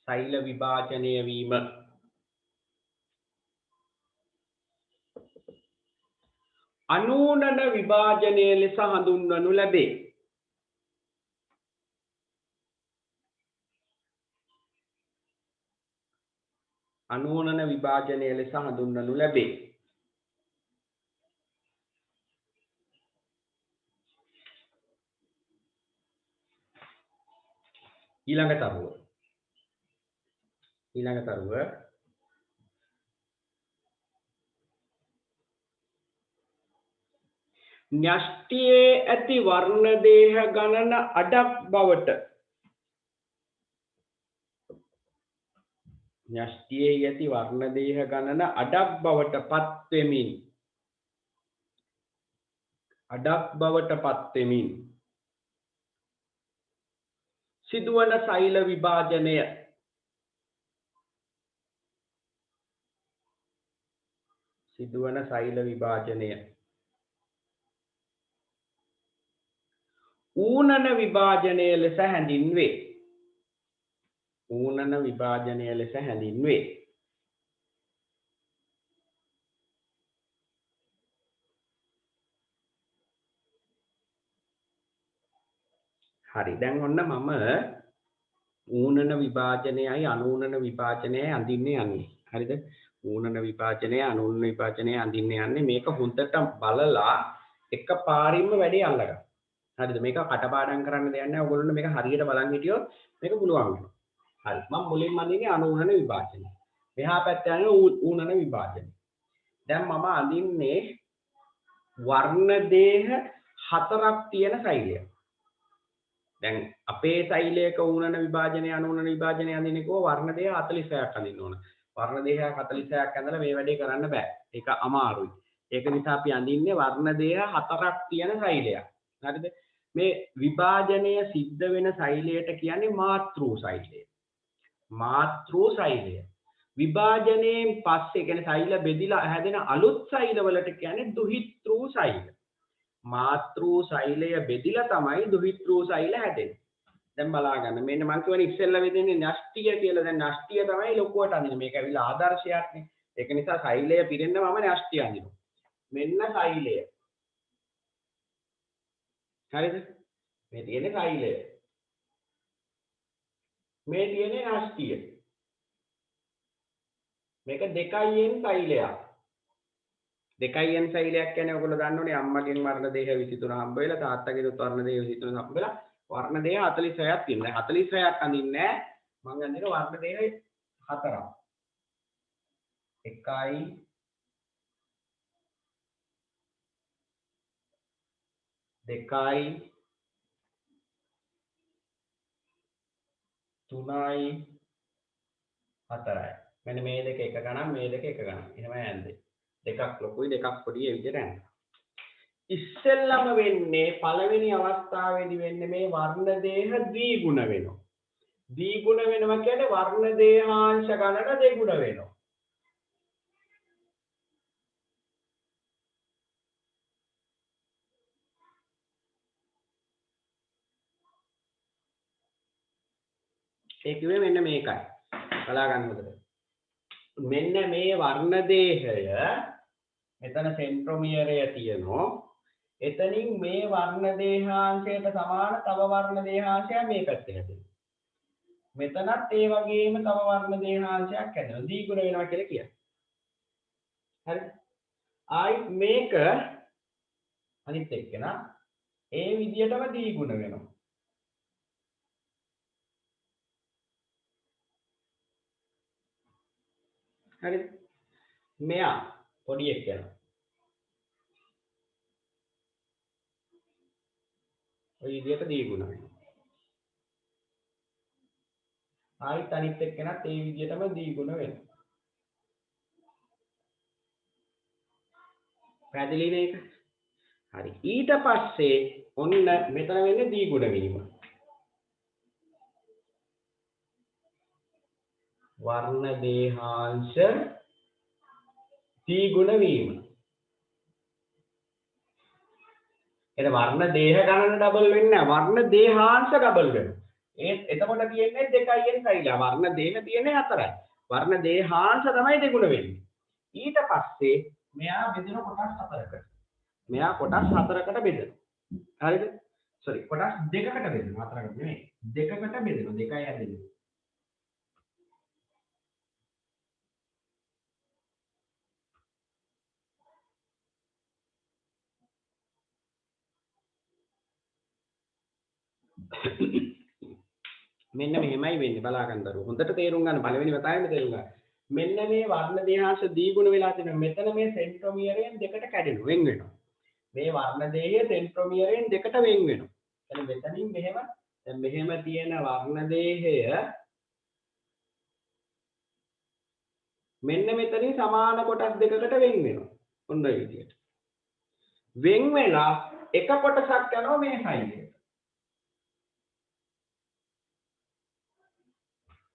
සෛල විභාජනය වීම අනූනන විභාජනය ලෙස හඳුන්වනු ලැබේ. අනූනන විභාජනය ලෙස හඳුන්වනු ලැබේ. ඊළඟ තරුව න්‍යෂ්ටියේ ඇති වර්ණ දේහ ගණන අඩක් බවට න්‍යෂ්ටියේ ඇති වර්ණ දේහ ගණන අඩක් බවට පත්වෙමින් සිදුවන සෛල විභාජනය ඌනන විභාජනය ලෙස හැඳින්වේ. හරි, දැන් ඔන්න මම ඌනන විභාජනයයි අනූනන විභාජනයයි අඳින්නේ යන්නේ. හරිද? ඌනන විභාජනයයි අනූනන විභාජනයයි අඳින්නේ යන්නේ. මේක හොඳට බලලා එක පාරින්ම වැඩේ අල්ලගන්න. හරිද? මේක කටපාඩම් කරන්න දෙයක් නැහැ. ඔයගොල්ලෝ මේක හරියට බලන් හිටියොත් මේක පුළුවන් වෙනවා. හරි. මම මුලින්ම අඳින්නේ අනූනන විභාජනය. මෙහා පැත්තේ යන්නේ ඌනන විභාජනය. දැන් මම අඳින්නේ වර්ණ දේහ 4ක් තියෙන සෛලයක්. දැන් අපේ සෛලයක ඌනන විභාජනය අනූනන විභාජනය අඳින්නේ කො වර්ණ දේහ 46ක් අඳින්න ඕන. වර්ණ දේහ 46ක් ඇඳලා මේ වැඩේ කරන්න බෑ. ඒක අමාරුයි. ඒක නිසා අපි අඳින්නේ වර්ණ දේහ 4ක් තියෙන සෛලයක්. හරිද? මේ විභාජනය සිද්ධ වෙන සෛලයට කියන්නේ මාතෘ සෛලය. විභාජනයෙන් පස්සේ කියන්නේ සෛල බෙදිලා හැදෙන අලුත් සෛල වලට කියන්නේ දුහිතෘ සෛල. මාතෘ සෛලය බෙදිලා තමයි දුහිතෘ සෛල හැදෙන්නේ. දැන් බලා ගන්න. මෙන්න මම කියවනේ ඉස්සෙල්ලා වෙදෙන්නේ න්‍යෂ්ටිය කියලා. දැන් න්‍යෂ්ටිය තමයි ලොකුවට අඳින්නේ. මේක ඇවිල්ලා ආදර්ශයක්නේ. ඒක නිසා සෛලය පිරෙන්න මම න්‍යෂ්ටිය අඳිනවා. මෙන්න සෛලය. හරිද? මේ තියෙන්නේ සෛලය. මේ තියෙන්නේ න්‍යෂ්ටිය. මේක 2n සෛලයක්. 2n සෛලයක් කියන්නේ ඔයගොල්ලෝ දන්නෝනේ අම්මගෙන් වර්ණ දේහ 23 හම්බ වෙලා තාත්තගෙන් වර්ණ දේහ 23 හම්බ වෙලා වර්ණ දේහ 46ක් තියෙනවා. 46ක් අඳින්නේ නැහැ. මම අඳින වර්ණ දේහ 4ක්. 1යි 2යි 3යි 4යි. මෙන්න මේ දෙක එක ගණන්, මේ දෙක එක ගණන්. එහෙමයි යන්නේ. දෙකක් ලොකුයි දෙකක් පොඩි ඒ විදිහට යනවා. ඉස්සෙල්ලම වෙන්නේ පළවෙනි අවස්ථාවේදී වෙන්නේ මේ වර්ණ දේහ ද්විගුණ වෙනවා. ද්විගුණ වෙනවා කියන්නේ වර්ණ දේහාංශ ගණන දෙගුණ වෙනවා. ඒ කිව්වේ මෙන්න මේකයි. බලා ගන්න හොඳට. මෙන්න මේ වර්ණ දේහය මෙතන සෙන්ට්‍රොමියරය තියෙනවා. එතනින් මේ වර්ණ දේහාංශයට සමාන තව වර්ණ දේහාංශයක් මේ පැත්තේ හැදෙනවා. මෙතනත් ඒ වගේම තව වර්ණ දේහාංශයක් හැදෙනවා. ද්විගුණ වෙනවා කියලා කියන්නේ. හරි. ආයි මේක අනිත් එක්කන ඒ විදියටම ද්විගුණ වෙනවා. හරි. මෙයා පොඩි එක්කන ඔය විදිහට දීගුණ වෙනවා. ආයිත් අනිත් එක්කෙනත් ඒ විදිහටම දීගුණ වෙනවා. පැහැදිලි නේද? හරි. ඊට පස්සේ ඔන්න මෙතන වෙන්නේ දීගුණ වීම. වර්ණ දේහාංශ දීගුණ වීම. එතන වර්ණ දේහ ගණන ඩබල් වෙන්නේ නැහැ. වර්ණ දේහාංශ ඩබල් වෙනවා. එතකොට තියෙන්නේ 2න් සෛලය. වර්ණ දේහ තියෙන්නේ 4යි. වර්ණ දේහාංශ තමයි දෙගුණ වෙන්නේ. ඊට පස්සේ මෙයා බෙදෙන කොටස් 4කට. මෙයා කොටස් 4කට බෙදෙනවා. හරිද? සෝරි කොටස් 2කට බෙදෙනවා. 4කට නෙමෙයි. 2කට බෙදෙනවා. 2යි හැදෙන්නේ. මෙන්න මෙහෙමයි වෙන්නේ බලා ගන්න දරුවෝ. හොඳට තේරුම් ගන්න පළවෙනි වතාවෙම තේරුම් ගන්න. මෙන්න මේ වර්ණ දේහාංශ දීගුණ වෙලා තියෙනවා. මෙතන මේ සෙන්ට්‍රොමියරයෙන් දෙකට කැඩෙනවා. වෙන් වෙනවා. මේ වර්ණ දේහය සෙන්ට්‍රොමියරයෙන් දෙකට වෙන් වෙනවා. එතන මෙතනින් මෙහෙම දැන් මෙහෙම තියෙන වර්ණ දේහය මෙන්න මෙතනින් සමාන කොටස් දෙකකට වෙන් වෙනවා. ඔන්න ඔය විදිහට. වෙන් වෙලා එක කොටසක් යනවා මේ සයිඩ්.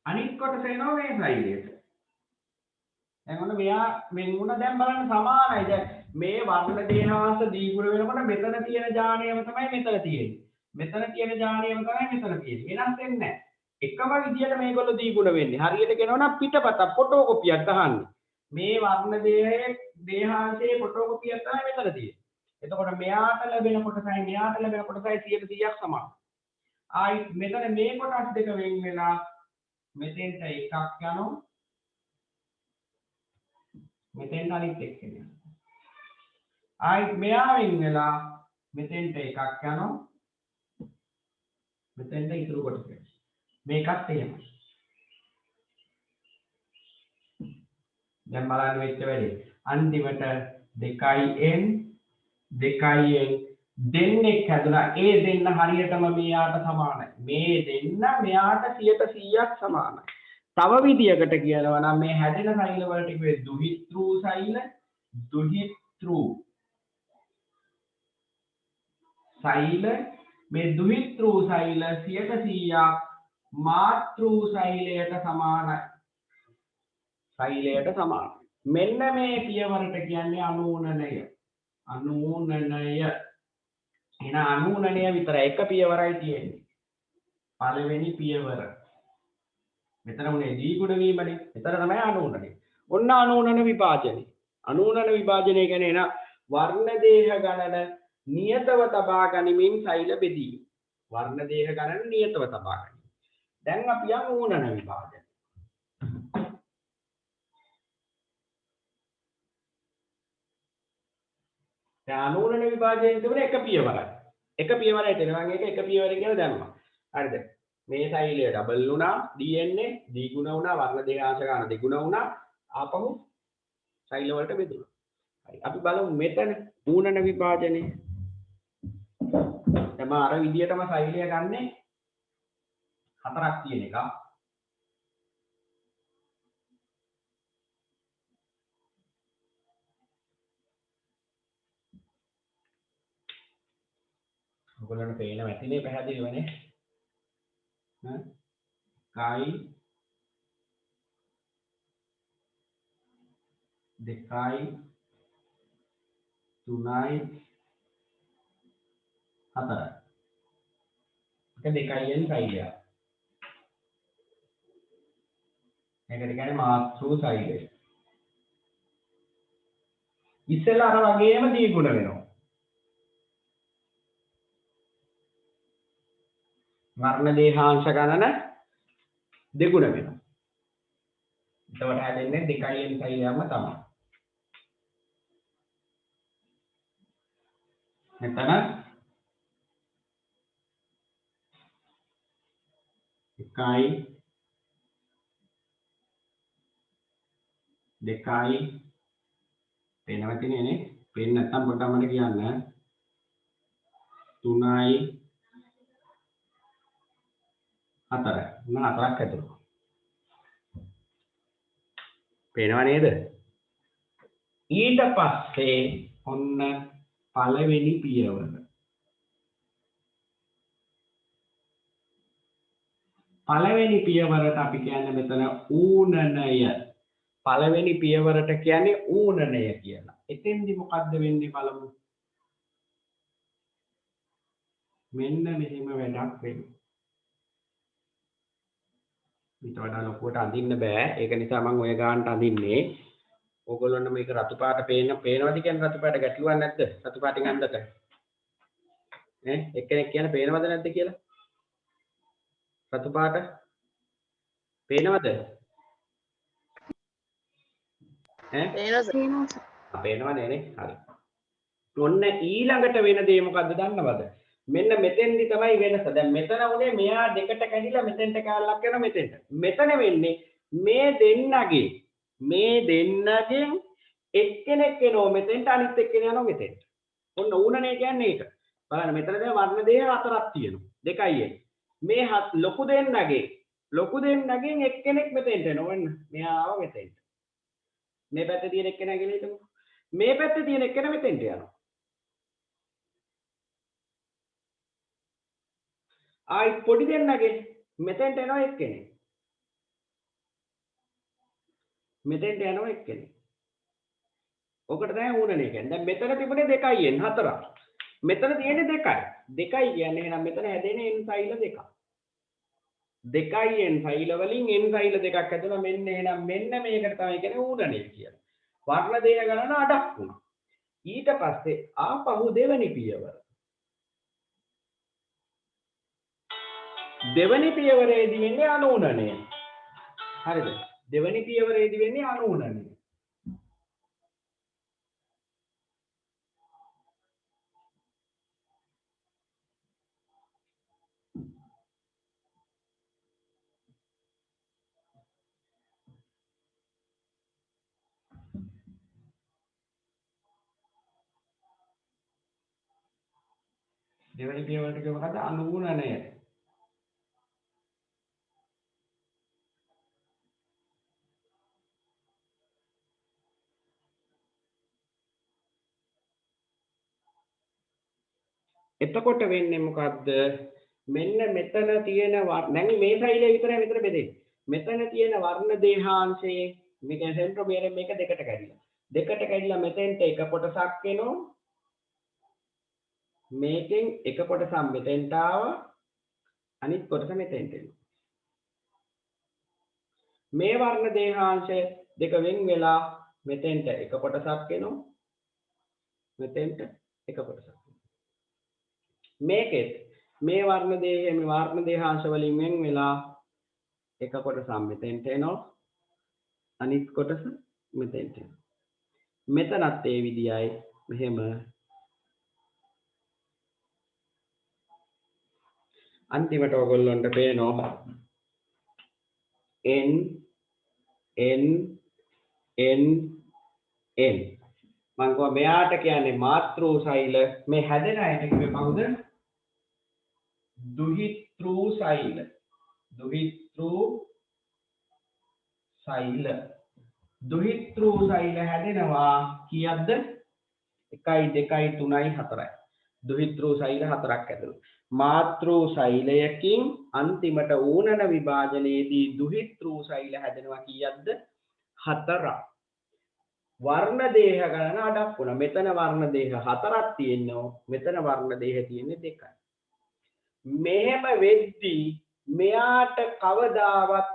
අනිත් කොටස එනවා මේ සයිඩ් එකට. දැන් ඔන්න මෙයා වෙන් වුණා දැන් බලන්න සමානයි. දැන් මේ වර්ණ දේහාංශ දීගුණ වෙනකොට මෙතන තියෙන ඥානයම තමයි මෙතන තියෙන්නේ. මෙතන තියෙන ඥානයම තමයි මෙතන තියෙන්නේ. වෙනස් වෙන්නේ නැහැ. එකම විදියට මේගොල්ලෝ දීගුණ වෙන්නේ. හරියට කියනවා නම් පිටපත ෆොටෝකොපියක් ගහන්නේ. මේ වර්ණ දේහයේ දේහාංශයේ ෆොටෝකොපියක් තමයි මෙතන තියෙන්නේ. එතකොට මෙයාට ලැබෙන කොටසයි මෙයාට ලැබෙන කොටසයි 100%ක් සමානයි. ආයි මෙතන මේ කොටස් දෙක වෙන් වෙලා මෙතෙන්ට එකක් යනවා. මෙතෙන්ට අනිත් එක යනවා. ආයි මෙයා වෙන් වෙලා මෙතෙන්ට එකක් යනවා. මෙතෙන්ට ඉතුරු කොටස. මේකත් එහෙමයි. දැන් බලන්න වෙච්ච වැඩේ. අන්තිමට 2n දෙන්නෙක් හැදුනා. ඒ දෙන්න හරියටම මෙයාට සමානයි. මේ දෙන්න මෙයාට 100%ක් සමානයි. තව විදියකට කියනවා නම් මේ හැදෙන සෛල වලට කිව්වේ දුහිතෘ සෛල, දුහිතෘ සෛල. මේ දුහිතෘ සෛල 100%ක් මාතෘ සෛලයට සමානයි. සෛලයට සමානයි. මෙන්න මේ පියවරට කියන්නේ අනූනනය. අනූනනය. එන අනූනනය විතර එක පියවරයි තියෙන්නේ. පළවෙනි පියවර. මෙතන උනේ දීගුණ වීමනේ. එතන තමයි අනූනනය. ඔන්න අනූනන විභාජනය. අනූනන විභාජනය කියන්නේ එන වර්ණ දේහ ගණන නියතව තබා ගනිමින් සෛල බෙදීම. වර්ණ දේහ ගණන නියතව තබා ගැනීම. දැන් අපි යමු ඌනන විභාජනය. දැන් අනූනන විභාජනයේ තිබුණ එක පියවරයි. එක පියවරයි තියෙනවා. මම එක පියවරයි කියලා දැම්මා. හරිද? මේ සෛලය ඩබල් වුණා, DNA ද්විගුණ වුණා, වර්ණ දේහාංශ ගන්න දෙගුණ වුණා. ආපහු සෛල වලට බෙදුණා. හරි. අපි බලමු මෙතන ඌනන විභාජනය. දැන් අර විදියටම සෛලය ගන්නෙ හතරක් තියෙන එක. ඔයගොල්ලන්ට පේනවා ඇතිනේ පැහැදිලිවනේ. කයි දෙකයි තුනයි හතරයි. එක දෙකයින් සෛලය. මේකට කියන්නේ මාතෘ සෛලය. ඉස්සෙල්ලා අර වගේම දීගුණ වෙනවා. වර්ණ දේහාංශ ගණන දෙගුණ වෙනවා. එතකොට හැදෙන්නේ 2n සෛලයක්ම තමයි. මෙතන 1යි 2යි පේනවා තියෙන්නේ. පේන්නේ නැත්නම් පොඩ්ඩක් මට කියන්න. 3යි 4 මොන 4ක් ඇතුළු පේනව නේද ඊට පස්සේ ඔන්න පළවෙනි පියවර පළවෙනි පියවරට අපි කියන්නේ මෙතන ඌනනය පළවෙනි පියවරට කියන්නේ ඌනනය කියලා එතෙන්දි මොකද්ද වෙන්නේ බලමු මෙන්න මෙහෙම වැඩක් වෙනවා ඊට වඩා ලොකුවට අඳින්න බෑ ඒක නිසා මම ඔය ගානට අඳින්නේ ඕගොල්ලොන්ට මේක රතු පාට පේනවද කියන්නේ රතු පාට ගැටලුවක් නැද්ද රතු පාටින් අඳකට ඈ එක්කෙනෙක් කියන්නේ පේනවද නැද්ද කියලා රතු පාට පේනවද ඈ පේනවනේ නේ හරි ඔන්න ඊළඟට වෙන දේ මොකද්ද දන්නවද මෙන්න මෙතෙන්දි තමයි වෙනස දැන් මෙතන උනේ මෙයා දෙකට කැඩිලා මෙතෙන්ට කැලලක් යනවා මෙතෙන්ට මෙතන වෙන්නේ මේ දෙන්නගෙන් එක්කෙනෙක් එනවා මෙතෙන්ට අනිත් එක්කෙනා යනවා මෙතෙන්ට ඔන්න ඌනනේ කියන්නේ ඒක බලන්න මෙතන දැන් වර්ණ දෙක හතරක් තියෙනවා දෙකයි එන්නේ මේ ලොකු දෙන්නගෙන් එක්කෙනෙක් මෙතෙන්ට එනවා ඔන්න මෙයා ආව මෙතෙන්ට මේ පැත්තේ තියෙන එක්කෙනා කියලා හිතමු මේ පැත්තේ තියෙන එක්කෙනා මෙතෙන්ට යනවා ආයි පොඩි දෙන්නගේ මෙතෙන්ට එනවා එක්කෙනෙක් මෙතෙන්ට යනවා එක්කෙනෙක් ඔකට තමයි ඌනනේ කියන්නේ දැන් මෙතන තිබුණේ 2යි n 4ක් මෙතන තියෙන්නේ 2යි කියන්නේ එහෙනම් මෙතන හැදෙන්නේ n සෛල දෙකක් 2යි n සෛල වලින් n සෛල දෙකක් ඇතුළේ මෙන්න එහෙනම් මෙන්න මේකට තමයි කියන්නේ ඌනනේ කියලා වර්ණ දෙක ගණන අඩක් වුණා ඊට පස්සේ ආපහු දෙවෙනි පියවර දෙවනි පියවරේදී වෙන්නේ අනූනනය හරිද දෙවනි පියවරේදී වෙන්නේ අනූනනය දෙවනි පියවරට කියව මොකද අනූනනය එතකොට වෙන්නේ මොකද්ද මෙන්න මෙතන තියෙන දැන් මේ සෛලය විතරයි මෙතන බෙදෙන්නේ මෙතන තියෙන වර්ණ දේහාංශයේ මේක සෙන්ට්‍රෝමීරෙන් මේක දෙකට කැඩිලා මෙතෙන්ට එක කොටසක් එනවා මේකෙන් එක කොටසක් මෙතෙන්ට ආවා අනිත් කොටස මෙතෙන්ට එනවා මේ වර්ණ දේහාංශ දෙක වෙන් වෙලා මෙතෙන්ට එක කොටසක් එනවා මෙතෙන්ට එක කොටසක් මේකෙත් මේ වර්ණ දේහාංශ වලින් වෙන් වෙලා එක කොටසක් මෙතෙන්ට එනවා අනිත් කොටස මෙතෙන්ට එනවා මෙතනත් ඒ විදියයි මෙහෙම අන්තිමට ඔයගොල්ලන්ට පේනවා n මම කිව්වා මෙයාට කියන්නේ මාතෘ සෛල මේ හැදෙන අයට කිව්වේ කවුද දුහිතෘ සෛල හැදෙනවා කීයක්ද 1 2 3 4යි දුහිතෘ සෛල 4ක් ඇතුළු මාතෘ සෛලයකින් අන්තිමට ඌනන විභාජනයේදී දුහිතෘ සෛල හැදෙනවා කීයක්ද 4ක් වර්ණ දේහ ගණන අඩක් වුණා මෙතන වර්ණ දේහ 4ක් තියෙනවා මෙතන වර්ණ දේහ තියෙන්නේ 2යි මෙහෙම වෙද්දී මෙයාට කවදාවත්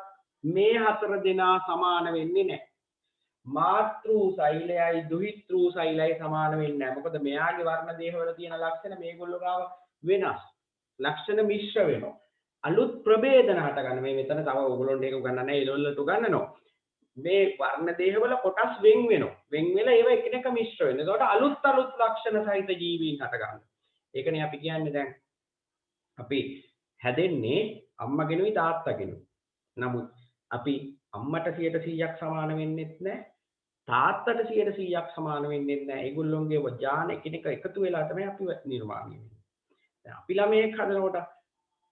මේ 4 දෙනා සමාන වෙන්නේ නැහැ මාතෘ සෛලයයි දුහිතෘ සෛලයයි සමාන වෙන්නේ නැහැ මොකද මෙයාගේ වර්ණ දේහ වල තියෙන ලක්ෂණ මේගොල්ලෝ ගාව වෙනස් ලක්ෂණ මිශ්‍ර වෙනවා අලුත් ප්‍රභේදන හට ගන්න මේ මෙතන තව ඕගොල්ලොන්ට ඒක උගන්නන්නේ නැහැ ඒලොල්ලට උගන්නනවා මේ වර්ණ දේහවල කොටස් වෙන් වෙනවා වෙන් වෙලා ඒවා එකිනෙක මිශ්‍ර වෙනවා ඒකට අලුත් ලක්ෂණ සහිත ජීවීන් හට ගන්නවා ඒකනේ අපි කියන්නේ දැන් අපි හැදෙන්නේ අම්මගෙනුයි තාත්තගෙනුයි නමුත් අපි අම්මට 100%ක් සමාන වෙන්නෙත් නැහැ තාත්තට 100%ක් සමාන වෙන්නෙත් නැහැ ඒගොල්ලොන්ගේ වජාන එකිනෙක එකතු වෙලා තමයි අපි නිර්මාණය වෙන්නේ දැන් අපි ළමයෙක් හදනකොට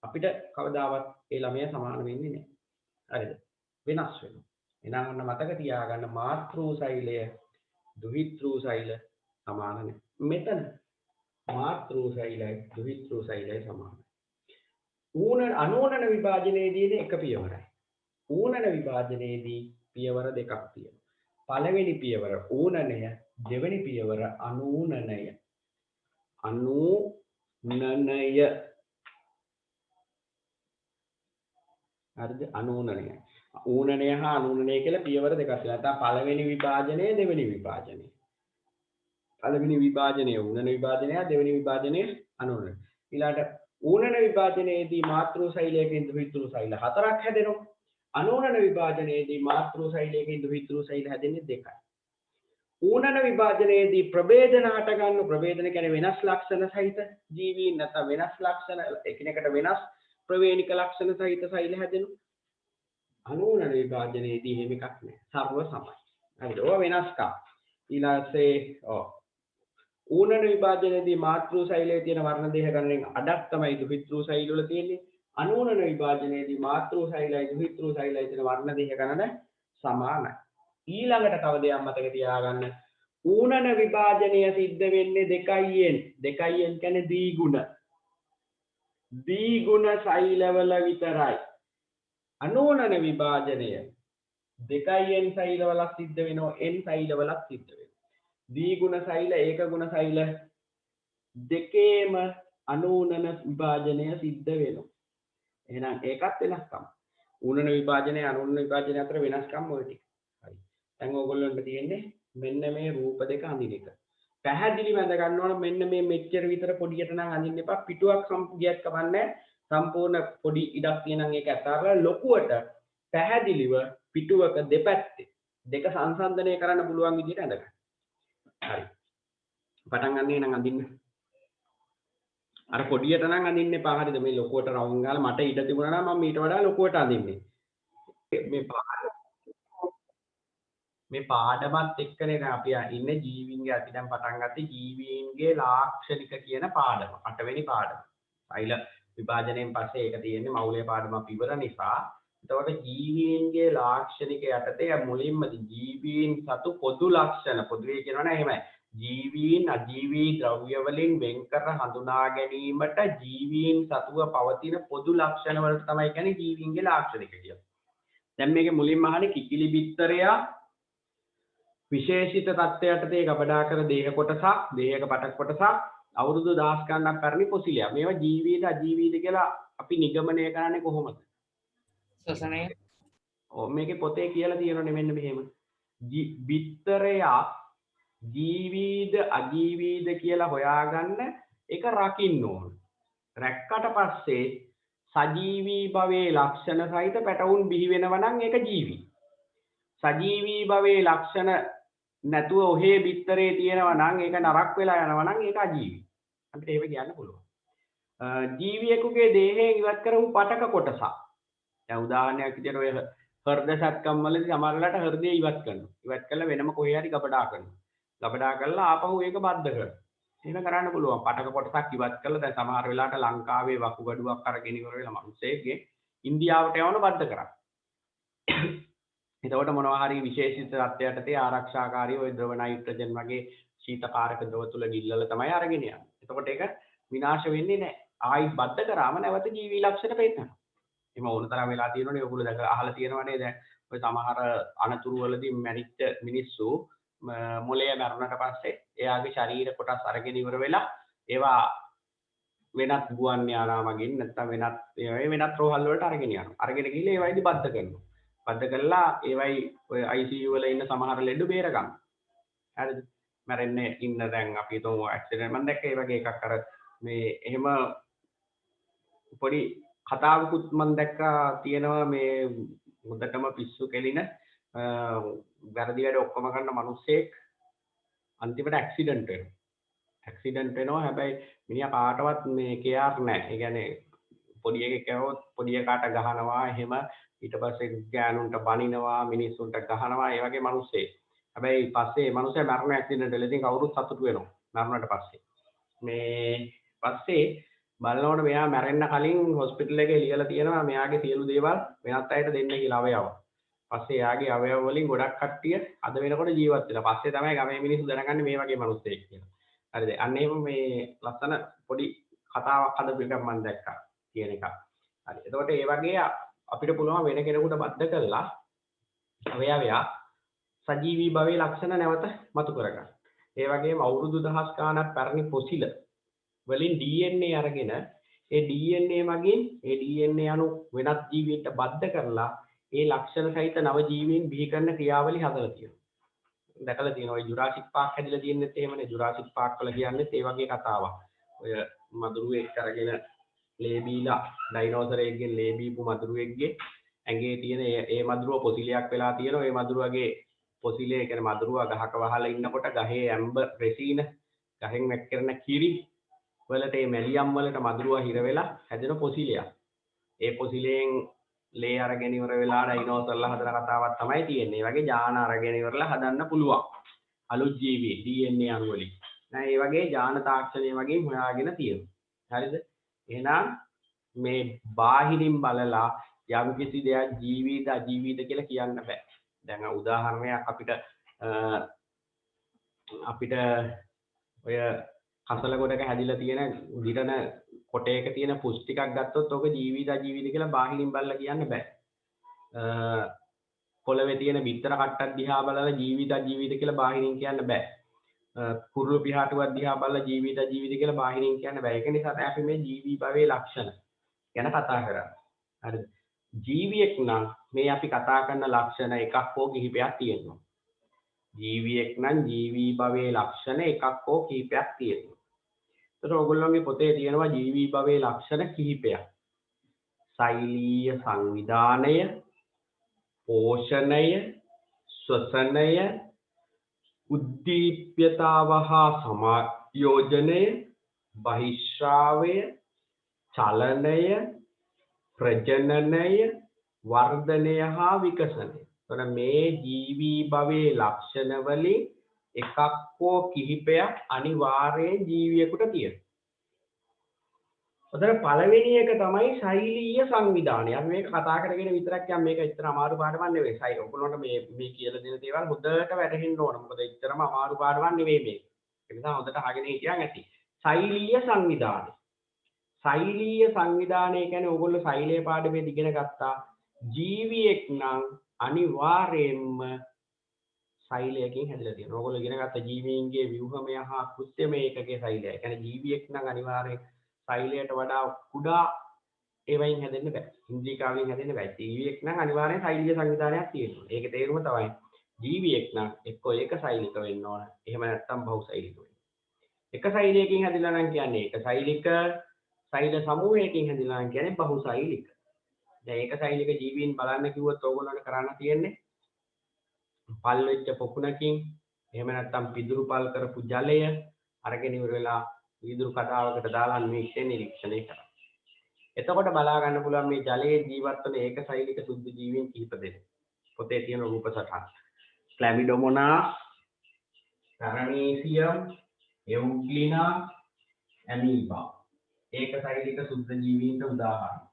අපිට කවදාවත් ඒ ළමයා සමාන වෙන්නේ නැහැ. හරිද? වෙනස් වෙනවා. එහෙනම් ඔන්න මතක තියාගන්න මාතෘ සෛලය දුහිතෘ සෛල සමාන නැහැ. මෙතන මාතෘ සෛලයි දුහිතෘ සෛලයි සමානයි. අනෝනන විභාජනයේදී එක පියවරයි. ඌනන විභාජනයේදී පියවර දෙකක් තියෙනවා. පළවෙනි පියවර ඌනනය, දෙවෙනි පියවර අනූනනය. අනූනනය. හරිද? අනූනනය. ඌනනය හා අනූනනය කියලා පියවර දෙකක් තියෙනවා. නැත්නම් පළවෙනි විභාජනය, දෙවෙනි විභාජනය. පළවෙනි විභාජනය ඌනන විභාජනය, දෙවෙනි විභාජනය අනූනන. ඊළඟට ඌනන විභාජනයේදී මාතෘ සෛලයකින් දුහිතෘ සෛල හතරක් හැදෙනවා. අනූනන විභාජනයේදී මාතෘ සෛලයකින් දුහිතෘ සෛල හැදෙන්නේ දෙකයි. ඌනන විභාජනයේදී ප්‍රභේදන හට ගන්න ප්‍රභේදන කියන්නේ වෙනස් ලක්ෂණ සහිත ජීවීන් නැත්නම් වෙනස් ලක්ෂණ එකිනෙකට වෙනස් ප්‍රවේණික ලක්ෂණ සහිත සෛල හැදෙනවා. අනූනන විභාජනයේදී එහෙම එකක් නැහැ. සර්ව සමයි. හරිද? ඔය වෙනස්කම්. ඊළඟසේ ඌනන විභාජනයේදී මාතෘ සෛලයේ තියෙන වර්ණ දෙක ගණනෙන් අඩක් තමයි දුහිතෘ සෛල වල තියෙන්නේ. අනූනන විභාජනයේදී මාතෘ සෛලයි දුහිතෘ සෛලයි තියෙන වර්ණ දෙක ගණන සමානයි. ඊළඟට තව දෙයක් මතක තියාගන්න. ඌනන විභාජනය සිද්ධ වෙන්නේ 2n. 2n කියන්නේ ද්විගුණ. ද්විගුණ සෛලවල විතරයි. අනූනන විභාජනය 2n සෛලවල සිද්ධ වෙනවා, n සෛලවල සිද්ධ වෙනවා. ද්විගුණ සෛල, ඒක ගුණ සෛල දෙකේම අනූනන විභාජනය සිද්ධ වෙනවා. එහෙනම් ඒකත් වෙනස්කම්. ඌනන විභාජනය අනූනන විභාජනය අතර වෙනස්කම් ඔය ටික. හරි. දැන් ඕගොල්ලන්ට තියෙන්නේ මෙන්න මේ රූප දෙක අඳින එක. පැහැදිලි වැඳ ගන්න ඕන මෙන්න මේ මෙච්චර විතර පොඩියට නම් අඳින්න එපා. පිටුවක් සම්පූර්ණයක් කවන්නේ සම්පූර්ණ පොඩි ඉඩක් තියෙනනම් ඒක අතාරලා ලොකුවට පැහැදිලිව පිටුවක දෙපැත්තේ දෙක සංසන්දනය කරන්න පුළුවන් විදිහට ඇඳ ගන්න. හරි. පටන් ගන්න නම් අඳින්න. අර පොඩියට නම් අඳින්න එපා. හරිද? මේ ලොකුවට රවුම් ගාලා මට ඉඩ තිබුණා නම් මම ඊට වඩා ලොකුවට අඳින්නේ. මේ පාඩමත් එක්කනේ දැන් අපි ඉන්නේ ජීවීන්ගේ අපි දැන් පටන් ගත්තේ ජීවීන්ගේ ලාක්ෂණික කියන පාඩම. 8 වෙනි පාඩම. සෛල විභාජනයෙන් පස්සේ ඒක තියෙන්නේ මෞලික පාඩම අපි ඉවර නිසා. එතකොට ජීවීන්ගේ ලාක්ෂණික යටතේ මුලින්ම ජීවීන් සතු පොදු ලක්ෂණ පොදුවේ කියනවනේ එහෙමයි. ජීවීන් අජීවී ද්‍රව්‍ය වලින් වෙන් කර හඳුනා ගැනීමට ජීවීන් සතුව පවතින පොදු ලක්ෂණ වලට තමයි කියන්නේ ජීවීන්ගේ ලාක්ෂණික කියලා. දැන් මේකේ මුලින්ම අහන්නේ කිකිලි බිත්තරයා විශේෂිත තත්ත්වයටතේ ගබඩා කර දේහ කොටසක්, දේහක පටක් කොටසක් අවුරුදු 10 ගණනක් පැරණි පොසිලයක්. මේවා ජීවීද අජීවීද කියලා අපි නිගමනය කරන්නේ කොහොමද? ශ්වසනය. ඔව් මේකේ පොතේ කියලා තියෙනනේ මෙන්න මෙහෙම. බිත්තරයා ජීවීද අජීවීද කියලා හොයාගන්න ඒක රකින්න ඕන. රැක්කට පස්සේ සජීවී භවයේ ලක්ෂණ සහිත පැටවුන් බිහි වෙනවා නම් ඒක ජීවී. සජීවී භවයේ ලක්ෂණ නැතුව ඔහේ බිත්තරේ තියෙනවා නම් ඒක නරක් වෙලා යනවා නම් ඒක අජීවී. අපිට ඒක කියන්න පුළුවන්. ජීවියෙකුගේ දේහයෙන් ඉවත් කරපු පටක කොටසක්. දැන් උදාහරණයක් විදිහට ඔය හෘද සත්කම් වලදී සමහර වෙලාවට හෘදය ඉවත් කරනවා. ඉවත් කළා වෙනම කොහේ හරි ගබඩා කරනවා. ගබඩා කරලා ආපහු ඒක බද්ධ කරනවා. එහෙම කරන්න පුළුවන්. පටක කොටසක් ඉවත් කළා දැන් සමහර වෙලාවට ලංකාවේ වකුගඩුවක් අරගෙන ඉවර වෙලා මිනිස්සෙක්ගේ ඉන්දියාවට යවන බද්ධ කරා. එතකොට මොනවා හරි විශේෂිත තත්ත්වයකටදී ආරක්ෂාකාරී ওই ද්‍රව නයිට්‍රජන් වගේ ශීතකාරක ද්‍රව තුල ගිල්ලල තමයි අරගෙන යන්නේ. එතකොට ඒක විනාශ වෙන්නේ නැහැ. ආයි බද්ධ කරාම නැවත ජීවී ලක්ෂණ පෙන්නනවා. එහෙම ඕන තරම් වෙලා තියෙනවනේ ඔයගොල්ලෝ දැන් අහලා තියෙනවනේ දැන් ඔය සමහර අනතුරු වලදී මැරිච්ච මිනිස්සු මොළය මැරුණට පස්සේ එයාගේ ශරීර කොටස් අරගෙන ඉවර වෙලා ඒවා වෙනත් ගුවන් යානා වගේ නැත්නම් වෙනත් රෝහල් වලට අරගෙන යනවා. අරගෙන ගිහලා ඒවයිදි බද්ධ කරනවා. බද්ධ කළා ඒවයි ඔය ICU වල ඉන්න සමහර ලෙඩ බේර ගන්න. හරිද? මැරෙන්නේ ඉන්න දැන් අපි හිතමු ඇක්සිඩන්ට් මම දැක්ක ඒ වගේ එකක් අර මේ එහෙම පොඩි කතාවකුත් මම දැක්කා තියෙනවා මේ හොඳටම පිස්සු කෙලින වැරදි වැඩ ඔක්කොම කරන මිනිස්සෙක් අන්තිමට ඇක්සිඩන්ට් වෙනවා. ඇක්සිඩන්ට් වෙනවා හැබැයි මිනිහා කාටවත් මේ කෙයාර් නැහැ. ඒ කියන්නේ පොඩි එකෙක් කවොත් පොඩි එකාට ගහනවා එහෙම ඊට පස්සේ ගෑනුන්ට බනිනවා මිනිස්සුන්ට ගහනවා ඒ වගේ මිනිස්සෙක්. හැබැයි පස්සේ මිනිස්සයා මරණ ඇක්සිඩන්ට් වලදී කවුරුත් සතුටු වෙනවා මරණයට පස්සේ. මේ පස්සේ බලනකොට මෙයා මැරෙන්න කලින් හොස්පිටල් එකේ ලියලා තියෙනවා මෙයාගේ සියලු දේවල් වෙනත් අයට දෙන්න කියලා අවයව. පස්සේ එයාගේ අවයව වලින් ගොඩක් කට්ටිය අද වෙනකොට ජීවත් වෙලා. පස්සේ තමයි ගමේ මිනිස්සු දැනගන්නේ මේ වගේ මිනිස්සෙක් කියලා. හරිද? අන්න එහෙම මේ ලස්සන පොඩි කතාවක් හදපු එකක් මම දැක්කා කියන එක. හරි. එතකොට ඒ වගේ අපිට පුළුවන් වෙන කෙනෙකුට බද්ධ කරලා අවයවයා සජීවී භවයේ ලක්ෂණ නැවත මතු කරගන්න. ඒ වගේම අවුරුදු දහස් ගාණක් පැරණි පොසිල වලින් DNA අරගෙන ඒ DNA මගින් ඒ DNA අණු වෙනත් ජීවීන්ට බද්ධ කරලා ඒ ලක්ෂණ සහිත නව ජීවීන් බිහි කරන ක්‍රියාවලිය හදලා තියෙනවා. දැකලා තියෙනවා. ඔය ජුරාසික් පාක් හැදිලා තියෙනෙත් එහෙමනේ. ජුරාසික් පාක් වල කියන්නේත් ඒ වගේ කතාවක්. ඔය මදුරුවෙක් අරගෙන ලේ බීලා ඩයිනෝසරයෙක්ගෙන් ලේ බීපු මදුරුවෙක්ගේ ඇඟේ තියෙන ඒ මදුරුව පොසිලයක් වෙලා තියෙනවා. ඒ මදුරුවගේ පොසිලේ කියන්නේ මදුරුවා ගහක වහලා ඉන්නකොට ගහේ ඇම්බර් රෙසින ගහෙන් වැක්කිරෙන කිරි වලට මේ මැලියම් වලට මදුරුවා හිර වෙලා හැදෙන පොසිලයක්. ඒ පොසිලයෙන් ලේ අරගෙන ඉවර වෙලා ඩයිනෝසර්ලා හදන කතාවක් තමයි තියෙන්නේ. ඒ වගේ ජාන අරගෙන ඉවරලා හදන්න පුළුවන්. අලුත් ජීවී DNA අණු වලින්. නෑ ඒ වගේ ජාන තාක්ෂණය වගේ හොයාගෙන තියෙනවා. හරිද? එහෙනම් මේ බාහිරින් බලලා යම් කිසි දෙයක් ජීවීද අජීවීද කියලා කියන්න බෑ. දැන් උදාහරණයක් අපිට ඔය කසල ගොඩක හැදිලා තියෙන දිරන කොටයක තියෙන පුස් ටිකක් ගත්තොත් ඔක ජීවිත අජීවිත කියලා බාහිරින් බලලා කියන්න බෑ. පොළවේ තියෙන බිත්තර කට්ටක් දිහා බලලා ජීවිත අජීවිත කියලා බාහිරින් කියන්න බෑ. කුරුළු පිහාටුවක් දිහා බලලා ජීවිත අජීවිත කියලා බාහිරින් කියන්න බෑ. ඒක නිසා අපි මේ ජීවී භවයේ ලක්ෂණ ගැන කතා කරන්නේ. හරිද? ජීවියෙක් නම් මේ අපි කතා කරන ලක්ෂණ එකක් හෝ කිහිපයක් තියෙනවා. ජීවියෙක් නම් ජීවී භවයේ ලක්ෂණ එකක් හෝ කිහිපයක් තියෙනවා. ඒතර ඔයගොල්ලෝගේ පොතේ තියෙනවා ජීවී භවයේ ලක්ෂණ කිහිපයක්. ශෛලීය සංවිධානය, පෝෂණය, ශ්වසනය, උද්දීප්‍යතාව හා සමායෝජනය, බහිශ්‍රාවය, චලනය, ප්‍රජනනය, වර්ධනය හා විකසනය. එතකොට මේ ජීවී භවයේ ලක්ෂණ වලින් එකක් හෝ කිහිපයක් අනිවාර්යයෙන් ජීවියෙකුට තියෙනවා. ඔතන පළවෙනි එක තමයි ශෛලීය සංවිධානය. අපි මේක කතා කරගෙන විතරක් යම් මේක ඇත්තට අමාරු පාඩමක් නෙවෙයි. ඔයගොල්ලන්ට මේ කියලා දෙන දේවල් හොඳට වැටහෙන්න ඕන. මොකද ඇත්තටම අමාරු පාඩමක් නෙවෙයි මේක. ඒ නිසා හොඳට අහගෙන හිටියන් ඇති. ශෛලීය සංවිධානය. ශෛලීය සංවිධානය කියන්නේ ඕගොල්ලෝ ශෛලයේ පාඩමේ ඉගෙන ගත්තා. ජීවියෙක් නම් අනිවාර්යයෙන්ම ශෛලයකින් හැදිලා තියෙනවා. ඕගොල්ලෝ ඉගෙන ගත්ත ජීවීන්ගේ ව්‍යුහමය හා කෘත්‍යමය ඒකකයේ ශෛලය. ඒ කියන්නේ ජීවියෙක් නම් අනිවාර්යයෙන් ශෛලයට වඩා කුඩා ඒවයින් හැදෙන්න බෑ. ඉන්ද්‍රිකාවලින් හැදෙන්න බෑ. ජීවියෙක් නම් අනිවාර්යෙන් ශෛලීය සංවිධානයක් තියෙනවා. ඒකේ තේරුම තමයි ජීවියෙක් නම් එක්කෝ ඒක ශෛලික වෙන්න ඕන. එහෙම නැත්නම් බහුශෛලික වෙන්න. එක ශෛලයකින් හැදිලා නම් කියන්නේ ඒක ශෛලික ශෛල සමූහයකින් හැදිලා නම් කියන්නේ බහුශෛලික. දැන් ඒක ශෛලික ජීවීන් බලන්න කිව්වොත් ඕගොල්ලන්ට කරන්න තියෙන්නේ පල් වෙච්ච පොකුණකින් එහෙම නැත්නම් පිදුරු පල් කරපු ජලය අරගෙන ඉවර වෙලා වීදුරු කඩාවකට දාලා නිරීක්ෂණය කරා. එතකොට බලා ගන්න පුළුවන් මේ ජලයේ ජීවත් වන ඒක ශෛලික සුද්ධ ජීවීන් කිහිප දෙනෙක්. පොතේ තියෙන රූප සටහන්. ක්ලැමිඩොමොනාස්, පැරමීසියම්, එවුග්ලිනා, ඇමීබා. ඒක ශෛලික සුද්ධ ජීවීන්ට උදාහරණ.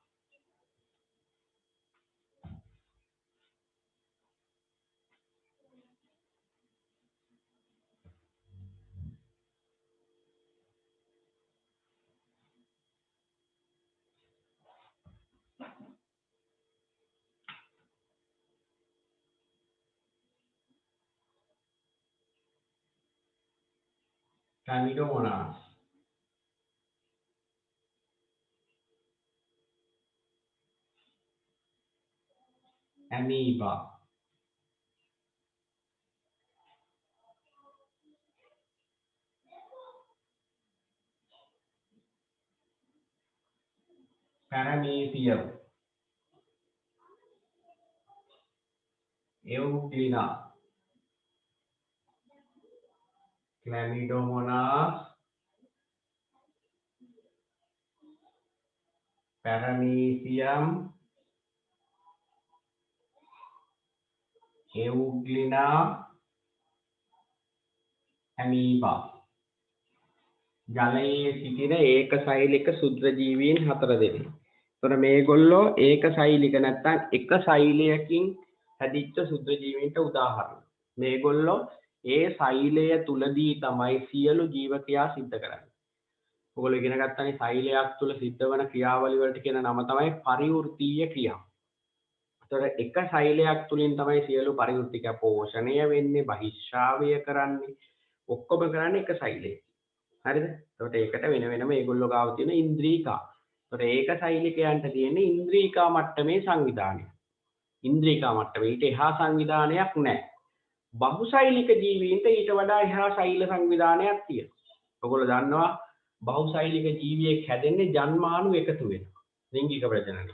Chlamydomonas, amoeba, paramecium, euglena, Chlamydomonas, paramecium, euglena, amoeba. ජලයේ සිටින ඒක සෛලික සුද්ධ ජීවීන් 4 දෙනෙක්. එතකොට මේගොල්ලෝ ඒක සෛලික නැත්නම් එක සෛලයකින් හැදිච්ච සුද්ධ ජීවීන්ට උදාහරණ. මේගොල්ලෝ ඒ සෛලය තුලදී තමයි සියලු ජීව ක්‍රියා සිද්ධ කරන්නේ. ඔයගොල්ලෝ ඉගෙන ගත්තනේ සෛලයක් තුල සිද්ධ වන ක්‍රියාවලිය වලට කියන නම තමයි පරිවෘත්තීය ක්‍රියා. එතකොට එක සෛලයක් තුලින් තමයි සියලු පරිවෘත්තික පෝෂණය වෙන්නේ, බහිශ්‍රාවය කරන්නේ, ඔක්කොම කරන්නේ එක සෛලයක. හරිද? එතකොට ඒකට වෙන වෙනම මේගොල්ලෝ ගාව තියෙන ඉන්ද්‍රිකා. එතකොට ඒක සෛලිකයන්ට තියෙන්නේ ඉන්ද්‍රිකා මට්ටමේ සංවිධානය. ඉන්ද්‍රිකා මට්ටමේ ඊට එහා සංවිධානයක් නැහැ. බහුසෛලික ජීවීන්ට ඊට වඩා එහා සෛල සංවිධානයක් තියෙනවා. ඔයගොල්ලෝ දන්නවා බහුසෛලික ජීවියෙක් හැදෙන්නේ ජන්මාණු එකතු වෙනවා. ලිංගික ප්‍රජනනය.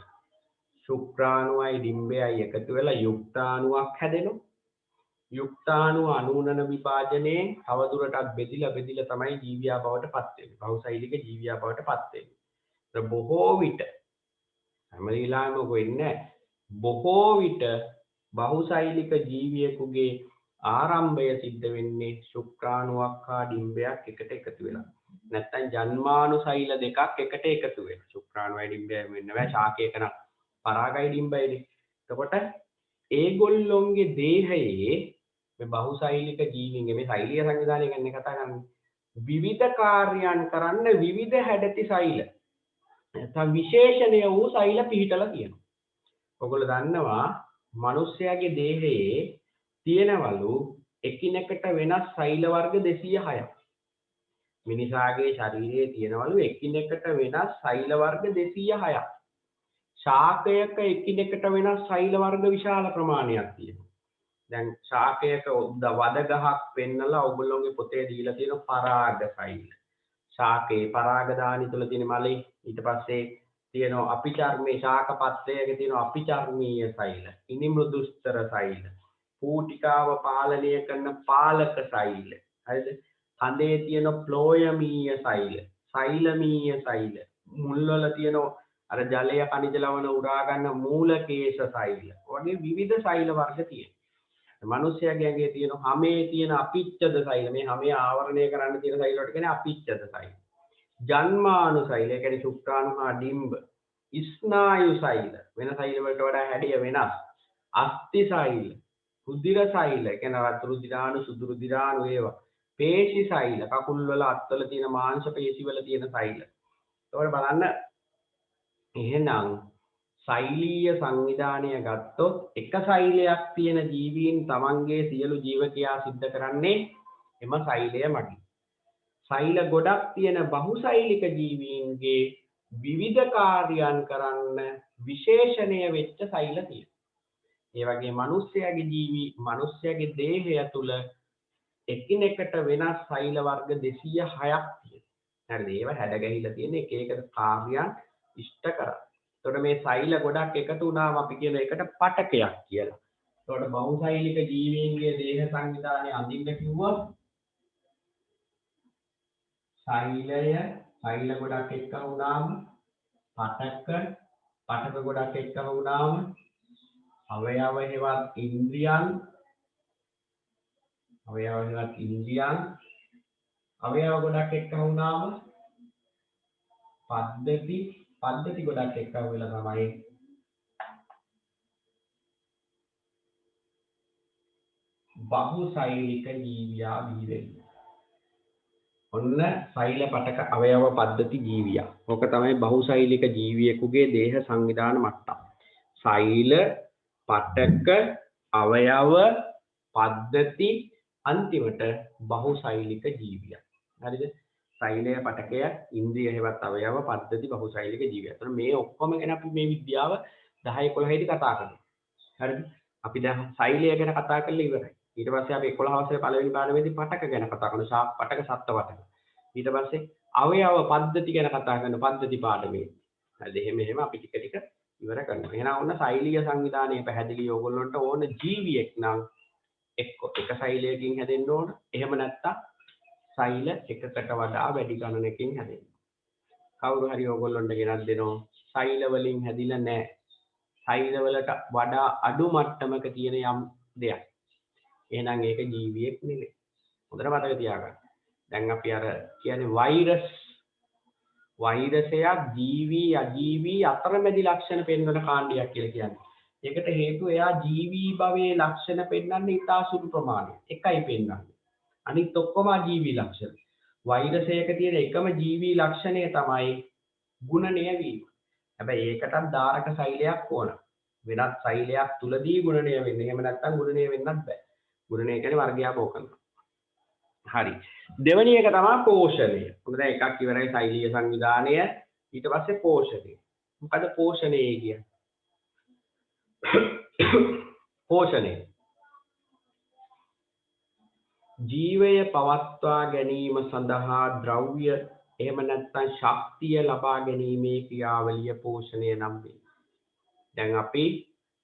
ශුක්‍රාණුවයි ඩිම්බයයි එකතු වෙලා යුක්තාණුවක් හැදෙනවා. යුක්තාණු අනූනන විභාජනයේ තවදුරටත් බෙදිලා තමයි ජීවියා බවට පත් වෙන්නේ. බහුසෛලික ජීවියා බවට පත් වෙන්නේ. බොහෝ විට හැමදේලාම වෙන්නේ බොහෝ විට බහුසෛලික ජීවියෙකුගේ ආරම්භය සිද්ධ වෙන්නේ ශුක්‍රාණුවක් හා ඩිම්බයක් එකට එකතු වෙලා. නැත්තම් ජන්මාණු සෛල දෙකක් එකට එකතු වෙනවා. ශුක්‍රාණුවයි ඩිම්බයයි වෙන්න බෑ ශාකයක නම් පරාගයි ඩිම්බයනේ. එතකොට ඒගොල්ලොන්ගේ දේහයේ මේ බහුසෛලික ජීවීන්ගේ මේ සෛලීය සංවිධානය ගැන කතා කරන්නේ විවිධ කාර්යයන් කරන්න විවිධ හැඩති සෛල නැත්නම් විශේෂණය වූ සෛල පිහිටලා තියෙනවා. ඔයගොල්ලෝ දන්නවා මිනිස්යාගේ දේහයේ තියෙනවලු එකිනෙකට වෙනස් සෛල වර්ග 206ක්. මිනිසාගේ ශරීරයේ තියෙනවලු එකිනෙකට වෙනස් සෛල වර්ග 206ක්. ශාකයක එකිනෙකට වෙනස් සෛල වර්ග විශාල ප්‍රමාණයක් තියෙනවා. දැන් ශාකයක වද ගහක් පෙන්නලා ඔයගොල්ලෝගේ පොතේ දීලා තියෙන පරාග සෛල. ශාකේ පරාගධානි තුල තියෙන මලේ ඊට පස්සේ තියෙනවා අපිචර්මී ශාක පත්‍රයක තියෙනවා අපිචර්මීය සෛල, ඉනි මෘදුස්තර සෛල, පූටිකාව පාලනය කරන පාලක සෛල. හරිද? කඳේ තියෙන ප්ලෝයමීය සෛල, සෛලමීය සෛල, මුල්වල තියෙන අර ජලය කනිජ ලවණ උරා ගන්න මූලකේශ සෛල. වගේ විවිධ සෛල වර්ග තියෙනවා. මිනිස්යාගේ ඇඟේ තියෙන හැමේ තියෙන අපිච්ඡද සෛල, මේ හැමේ ආවරණය කරන්න තියෙන සෛල වලට කියන්නේ අපිච්ඡද සෛල. ජන්මාණු සෛල, ඒ කියන්නේ ශුක්‍රාණු හා ඩිම්බ. ස්නායු සෛල, වෙන සෛල වලට වඩා හැඩය වෙනස්. අස්ථි සෛල, රුධිර සෛල, ඒ කියන්නේ වතුරු දිරාණු, සුදු රුධිරාණු ඒවා. පේශි සෛල, කකුල් වල අත්වල තියෙන මාංශ පේශි වල තියෙන සෛල. ඒවට බලන්න එහෙනම් සෛලීය සංවිධානය ගත්තොත් එක සෛලයක් තියෙන ජීවීන් තමන්ගේ සියලු ජීව ක්‍රියා සිද්ධ කරන්නේ එම සෛලය මගින්. සෛල ගොඩක් තියෙන බහුසෛලික ජීවීන්ගේ විවිධ කාර්යයන් කරන්න විශේෂණය වෙච්ච සෛල තියෙනවා. ඒ වගේ මිනිස්යාගේ දේහය තුල එකිනෙකට වෙනස් සෛල වර්ග 206ක් තියෙනවා. හරිද? ඒවා හැඩ ගැහිලා තියෙන එක එක කාර්යයන් ඉෂ්ට කරා. එතකොට මේ සෛල ගොඩක් එකතු වුණාම අපි කියන එකට පටකයක් කියලා. එතකොට බහුසෛලික ජීවීන්ගේ දේහ සංවිධානය අඳින්න කිව්වොත් සෛල ගොඩක් එක්ක වුණාම පටක ගොඩක් එක්ක වුණාම අවයව හේවත් ඉන්ද්‍රියන් අවයව ගොඩක් එක්ක වුණාම පද්ධති ගොඩක් එක්ක වෙලා තමයි බහුසෛලික ජීවියා බිහි වෙන්නේ. ඔන්න සෛල පටක අවයව පද්ධති ජීවියා. ඕක තමයි බහුසෛලික ජීවියෙකුගේ දේහ සංවිධාන මට්ටම. සෛල පටක අවයව පද්ධති අන්තිමට බහුසෛලික ජීවියා. හරිද? සෛලය පටකය ඉන්ද්‍රිය හේවත් අවයව පද්ධති බහුසෛලික ජීවියා. එතන මේ ඔක්කොම ගැන අපි මේ විද්‍යාව 10 11 දී කතා කරනවා. හරිද? අපි දැන් සෛලය ගැන කතා කරලා ඉවරයි. ඊට පස්සේ අපි 11 වසරේ පළවෙනි පාඩමේදී පටක ගැන කතා කරනවා. ශාක පටක සත්ත්ව පටක. ඊට පස්සේ අවයව පද්ධති ගැන කතා කරන පද්ධති පාඩමේ. හරිද? එහෙම අපි ටික ටික ඉවර කරනවා. එහෙනම් ඔන්න සෛලීය සංවිධානයේ පැහැදිලි ඕගොල්ලන්ට ඕන ජීවියෙක් නම් එක සෛලයකින් හැදෙන්න ඕන. එහෙම නැත්තම් සෛල එකකට වඩා වැඩි ගණනකින් හැදෙනවා. කවුරු හරි ඕගොල්ලන්ට ගෙනත් දෙනවා සෛල වලින් හැදිලා නැහැ. සෛල වලට වඩා අඩු මට්ටමක තියෙන යම් දෙයක්. එහෙනම් ඒක ජීවියෙක් නෙවෙයි. හොඳට මතක තියාගන්න. දැන් අපි අර කියන්නේ වෛරසයක් ජීවී අජීවී අතරමැදි ලක්ෂණ පෙන්වන කාණ්ඩයක් කියලා කියන්නේ. ඒකට හේතුව එයා ජීවී භවයේ ලක්ෂණ පෙන්වන්නේ ඉතා සුළු ප්‍රමාණයක්. එකයි පෙන්වන්නේ. අනිත් ඔක්කොම අජීවී ලක්ෂණ. වෛරසයක තියෙන එකම ජීවී ලක්ෂණය තමයි ගුණණය වීම. හැබැයි ඒකටත් ධාරක සෛලයක් ඕන. වෙනත් සෛලයක් තුලදී ගුණණය වෙන්නේ. එහෙම නැත්නම් ගුණණය වෙන්නත් බෑ. ගුණණය කියන්නේ වර්ගයාපෝ කරනවා. හරි. දෙවෙනි එක තමයි පෝෂණය. මොකද එකක් ඉවරයි සෛලීය සංවිධානය. ඊට පස්සේ පෝෂණය. මොකද පෝෂණය කියන්නේ? පෝෂණය. ජීවය පවත්වා ගැනීම සඳහා ද්‍රව්‍ය එහෙම නැත්නම් ශක්තිය ලබා ගැනීමේ ක්‍රියාවලිය පෝෂණය නම් වේ. දැන් අපි